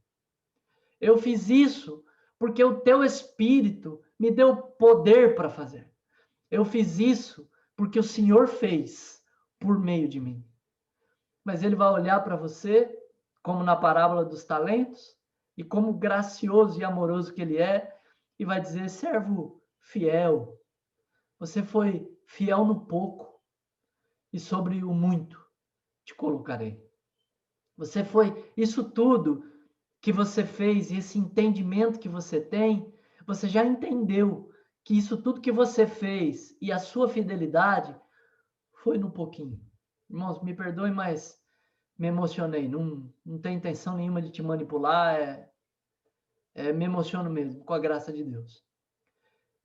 Eu fiz isso porque o teu Espírito me deu poder para fazer. Eu fiz isso porque o Senhor fez por meio de mim. Mas ele vai olhar para você, como na parábola dos talentos, e como gracioso e amoroso que ele é, e vai dizer: servo fiel, você foi fiel no pouco, e sobre o muito te colocarei. Você foi, isso tudo que você fez, esse entendimento que você tem, você já entendeu que isso tudo que você fez e a sua fidelidade foi no pouquinho. Irmãos, me perdoem, mas me emocionei. Não tem intenção nenhuma de te manipular, me emociono mesmo, com a graça de Deus.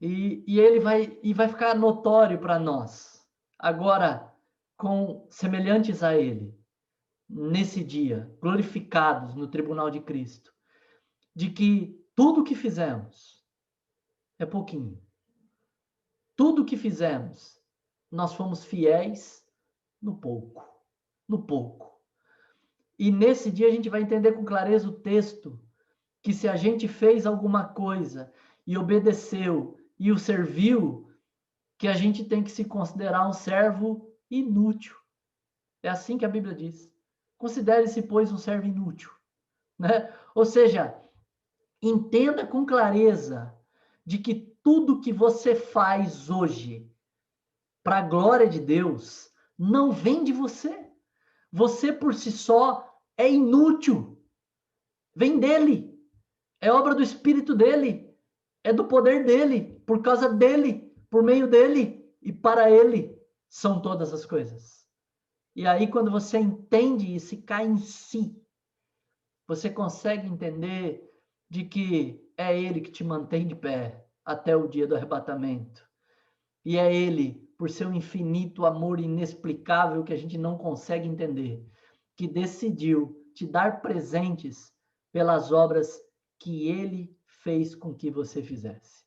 E ele vai ficar notório para nós, agora, com semelhantes a ele, nesse dia, glorificados no tribunal de Cristo, de que tudo que fizemos é pouquinho. Tudo que fizemos, nós fomos fiéis no pouco. No pouco. E nesse dia a gente vai entender com clareza o texto, que se a gente fez alguma coisa e obedeceu e o serviu, que a gente tem que se considerar um servo inútil. É assim que a Bíblia diz. Considere-se, pois, um servo inútil, né? Ou seja, entenda com clareza de que tudo que você faz hoje para a glória de Deus não vem de você. Você por si só é inútil. Vem dele. É obra do Espírito dele. É do poder dele. Por causa dele. Por meio dele. E para ele são todas as coisas. E aí, quando você entende isso e cai em si, você consegue entender de que é ele que te mantém de pé até o dia do arrebatamento. E é ele, por seu infinito amor inexplicável que a gente não consegue entender, que decidiu te dar presentes pelas obras que ele fez com que você fizesse,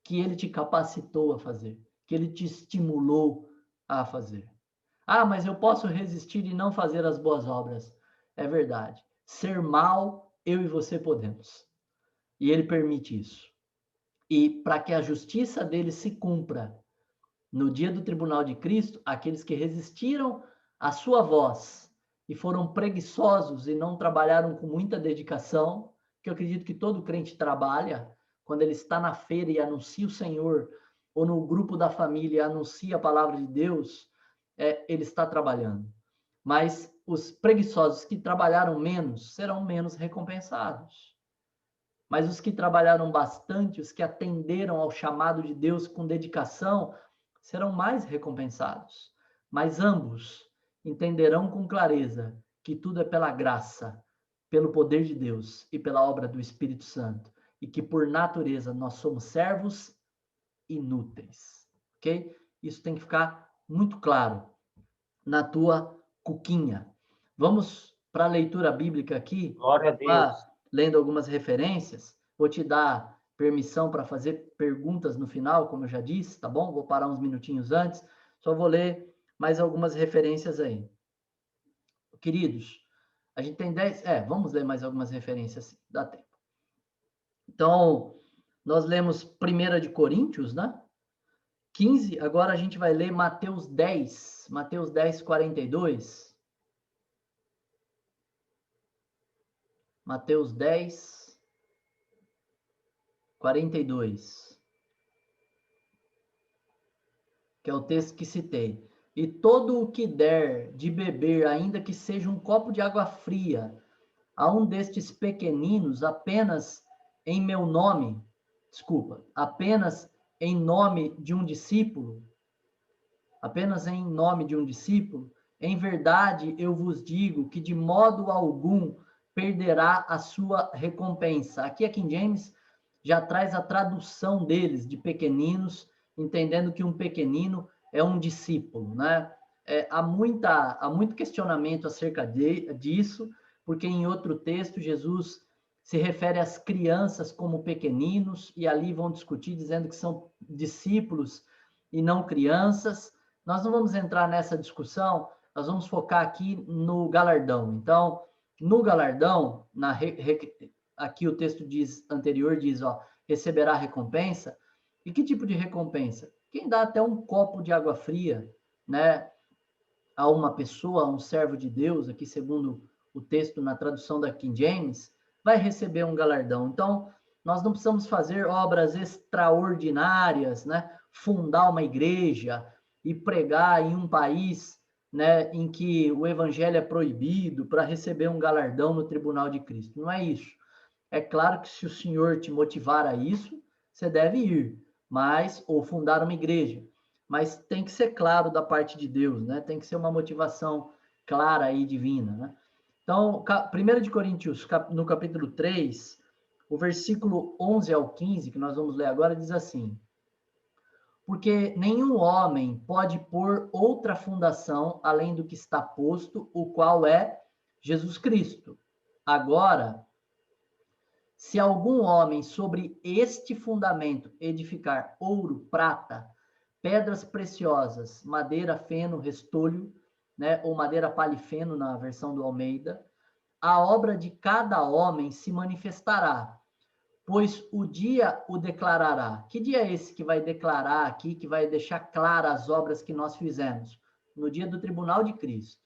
que ele te capacitou a fazer, que ele te estimulou a fazer. Ah, mas eu posso resistir e não fazer as boas obras. É verdade. Ser mal, eu e você podemos. E ele permite isso. E para que a justiça dele se cumpra no dia do tribunal de Cristo, aqueles que resistiram à sua voz e foram preguiçosos e não trabalharam com muita dedicação, que eu acredito que todo crente trabalha, quando ele está na feira e anuncia o Senhor, ou no grupo da família e anuncia a palavra de Deus, ele está trabalhando. Mas os preguiçosos que trabalharam menos serão menos recompensados. Mas os que trabalharam bastante, os que atenderam ao chamado de Deus com dedicação, serão mais recompensados. Mas ambos entenderão com clareza que tudo é pela graça, pelo poder de Deus e pela obra do Espírito Santo, e que por natureza nós somos servos inúteis, ok? Isso tem que ficar muito claro na tua cuquinha. Vamos para a leitura bíblica aqui. Glória a Deus. Lendo algumas referências. Vou te dar permissão para fazer perguntas no final, como eu já disse, tá bom? Vou parar uns minutinhos antes. Só vou ler mais algumas referências aí. Queridos, a gente tem 10... vamos ler mais algumas referências, dá tempo. Então, nós lemos 1 de Coríntios, né? 15, agora a gente vai ler Mateus 10, 42. Mateus 10, 42. Que é o texto que citei. E todo o que der de beber, ainda que seja um copo de água fria, a um destes pequeninos, apenas em nome de um discípulo, em verdade eu vos digo que de modo algum perderá a sua recompensa. Aqui a King James já traz a tradução deles, de pequeninos, entendendo que um pequenino é um discípulo, né? Há muito questionamento acerca disso, porque em outro texto Jesus se refere às crianças como pequeninos, e ali vão discutir dizendo que são discípulos e não crianças. Nós não vamos entrar nessa discussão, nós vamos focar aqui no galardão. Então, no galardão, aqui o texto anterior diz, receberá recompensa. E que tipo de recompensa? Quem dá até um copo de água fria, né, a uma pessoa, a um servo de Deus, aqui segundo o texto na tradução da King James, vai receber um galardão. Então, nós não precisamos fazer obras extraordinárias, né, fundar uma igreja e pregar em um país, né, em que o evangelho é proibido para receber um galardão no tribunal de Cristo. Não é isso. É claro que se o Senhor te motivar a isso, você deve ir, ou fundar uma igreja. Mas tem que ser claro da parte de Deus, né? Tem que ser uma motivação clara e divina, né? Então, 1 de Coríntios, no capítulo 3, o versículo 11 ao 15, que nós vamos ler agora, diz assim: porque nenhum homem pode pôr outra fundação além do que está posto, o qual é Jesus Cristo. Agora, se algum homem sobre este fundamento edificar ouro, prata, pedras preciosas, madeira, feno, restolho, né, ou madeira palifeno na versão do Almeida, a obra de cada homem se manifestará, pois o dia o declarará. Que dia é esse que vai declarar aqui, que vai deixar claras as obras que nós fizemos? No dia do tribunal de Cristo.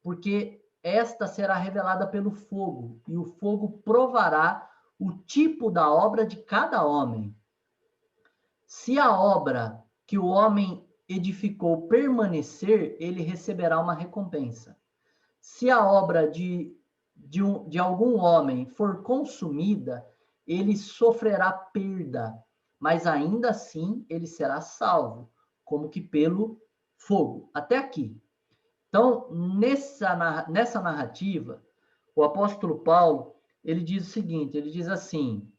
Porque esta será revelada pelo fogo, e o fogo provará o tipo da obra de cada homem. Se a obra que o homem edificou permanecer, ele receberá uma recompensa. Se a obra de algum homem for consumida, ele sofrerá perda, mas ainda assim ele será salvo, como que pelo fogo. Até aqui. Então, nessa narrativa, o apóstolo Paulo, ele diz o seguinte, ele diz assim: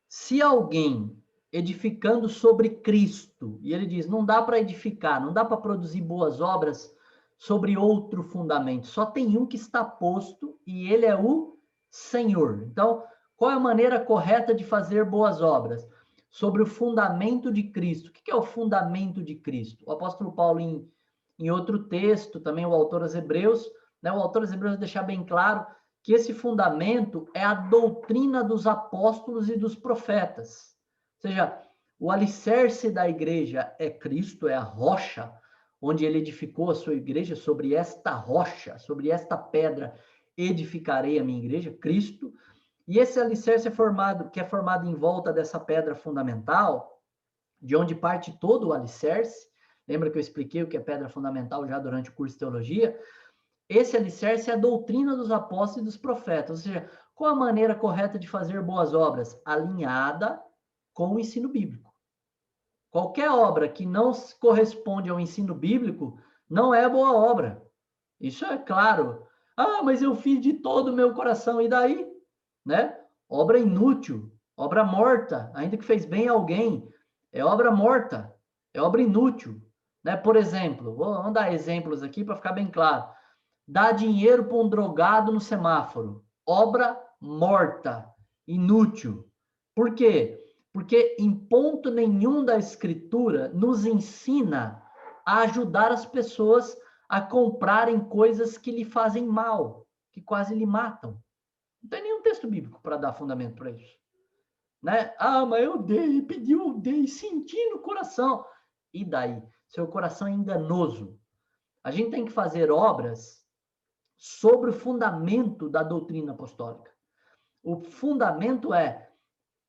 se alguém edificando sobre Cristo, e ele diz, não dá para edificar, não dá para produzir boas obras sobre outro fundamento, só tem um que está posto e ele é o Senhor. Então, qual é a maneira correta de fazer boas obras? Sobre o fundamento de Cristo. O que é o fundamento de Cristo? O apóstolo Paulo, em outro texto, também o autor aos Hebreus, né, o autor aos Hebreus deixar bem claro que esse fundamento é a doutrina dos apóstolos e dos profetas. Ou seja, o alicerce da igreja é Cristo, é a rocha, onde ele edificou a sua igreja, sobre esta rocha, sobre esta pedra, edificarei a minha igreja, Cristo. E esse alicerce que é formado em volta dessa pedra fundamental, de onde parte todo o alicerce. Lembra que eu expliquei o que é pedra fundamental já durante o curso de teologia? Esse alicerce é a doutrina dos apóstolos e dos profetas. Ou seja, qual a maneira correta de fazer boas obras? Alinhada com o ensino bíblico. Qualquer obra que não corresponde ao ensino bíblico não é boa obra. Isso é claro. Ah, mas eu fiz de todo o meu coração, e daí? Né? Obra inútil, obra morta, ainda que fez bem a alguém, é obra morta. É obra inútil, né? Por exemplo, vamos dar exemplos aqui para ficar bem claro. Dar dinheiro para um drogado no semáforo. Obra morta, inútil. Por quê? Porque em ponto nenhum da Escritura nos ensina a ajudar as pessoas a comprarem coisas que lhe fazem mal, que quase lhe matam. Não tem nenhum texto bíblico para dar fundamento para isso. Né? Ah, mas eu dei, senti no coração. E daí? Seu coração é enganoso. A gente tem que fazer obras sobre o fundamento da doutrina apostólica. O fundamento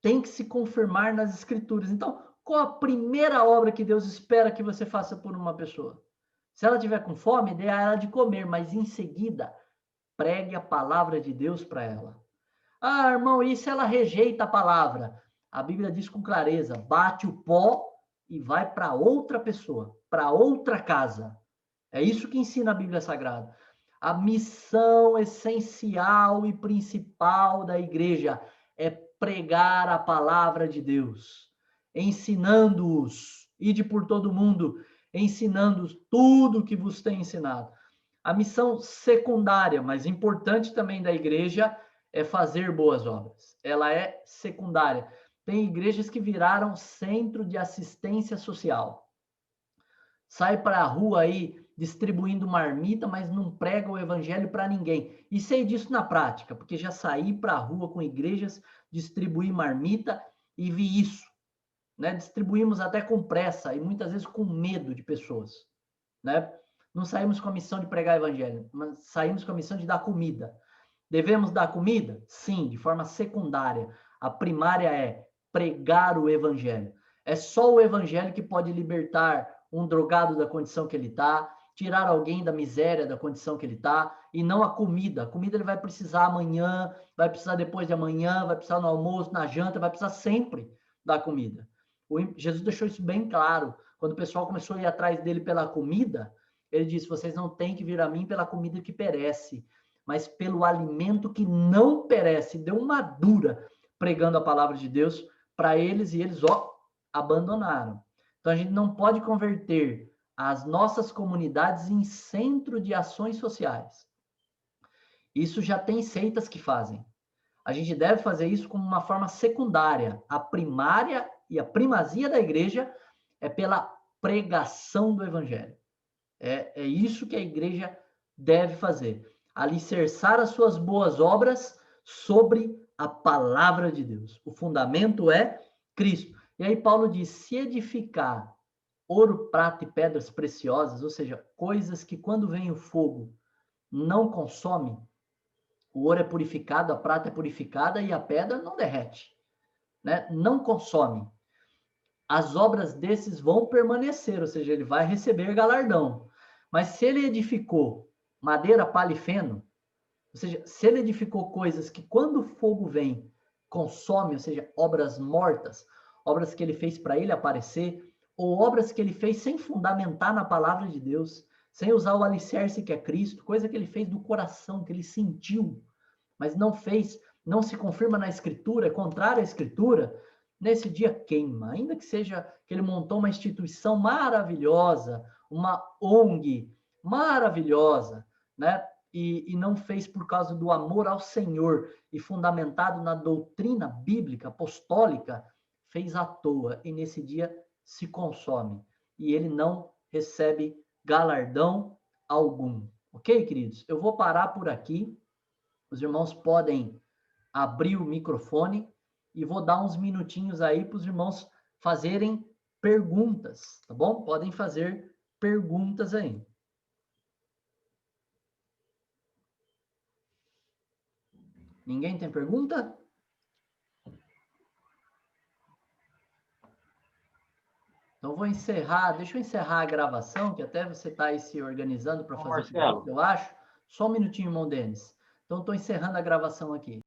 tem que se confirmar nas escrituras. Então, qual a primeira obra que Deus espera que você faça por uma pessoa? Se ela tiver com fome, dê a ela de comer, mas em seguida, pregue a palavra de Deus para ela. Ah, irmão, e se ela rejeita a palavra? A Bíblia diz com clareza, bate o pó e vai para outra pessoa, para outra casa. É isso que ensina a Bíblia Sagrada. A missão essencial e principal da igreja é pregar a palavra de Deus, ensinando-os, ide por todo mundo, ensinando-os tudo o que vos tem ensinado. A missão secundária, mas importante também da igreja, é fazer boas obras. Ela é secundária. Tem igrejas que viraram centro de assistência social. Sai para a rua aí distribuindo marmita, mas não prega o evangelho para ninguém. E sei disso na prática, porque já saí para a rua com igrejas, distribuir marmita e vi isso. Né? Distribuímos até com pressa e muitas vezes com medo de pessoas. Né? Não saímos com a missão de pregar o evangelho, mas saímos com a missão de dar comida. Devemos dar comida? Sim, de forma secundária. A primária é pregar o evangelho. É só o evangelho que pode libertar um drogado da condição que ele está, tirar alguém da miséria da condição que ele está, e não a comida. A comida ele vai precisar amanhã, vai precisar depois de amanhã, vai precisar no almoço, na janta, vai precisar sempre da comida. Jesus deixou isso bem claro. Quando o pessoal começou a ir atrás dele pela comida, ele disse, vocês não têm que vir a mim pela comida que perece, mas pelo alimento que não perece. Deu uma dura pregando a palavra de Deus para eles, e eles, abandonaram. Então, a gente não pode converter as nossas comunidades em centro de ações sociais. Isso já tem seitas que fazem. A gente deve fazer isso como uma forma secundária. A primária e a primazia da igreja é pela pregação do evangelho. É isso que a igreja deve fazer. Alicerçar as suas boas obras sobre a palavra de Deus. O fundamento é Cristo. E aí Paulo diz, se edificar ouro, prata e pedras preciosas, ou seja, coisas que quando vem o fogo não consome, o ouro é purificado, a prata é purificada e a pedra não derrete, né? Não consome. As obras desses vão permanecer, ou seja, ele vai receber galardão. Mas se ele edificou madeira, palha e feno, ou seja, se ele edificou coisas que quando o fogo vem, consome, ou seja, obras mortas, obras que ele fez para ele aparecer, ou obras que ele fez sem fundamentar na palavra de Deus, sem usar o alicerce que é Cristo, coisa que ele fez do coração, que ele sentiu, mas não fez, não se confirma na Escritura, é contrário à Escritura, nesse dia queima, ainda que seja que ele montou uma instituição maravilhosa, uma ONG maravilhosa, né? E não fez por causa do amor ao Senhor e fundamentado na doutrina bíblica, apostólica, fez à toa e nesse dia se consome. E ele não recebe galardão algum. Ok, queridos? Eu vou parar por aqui. Os irmãos podem abrir o microfone e vou dar uns minutinhos aí para os irmãos fazerem perguntas, tá bom? Podem fazer perguntas aí. Ninguém tem pergunta? Então, vou encerrar, deixa eu encerrar a gravação, que até você está aí se organizando para fazer pergunta, eu acho. Só um minutinho, irmão Denis. Então, estou encerrando a gravação aqui.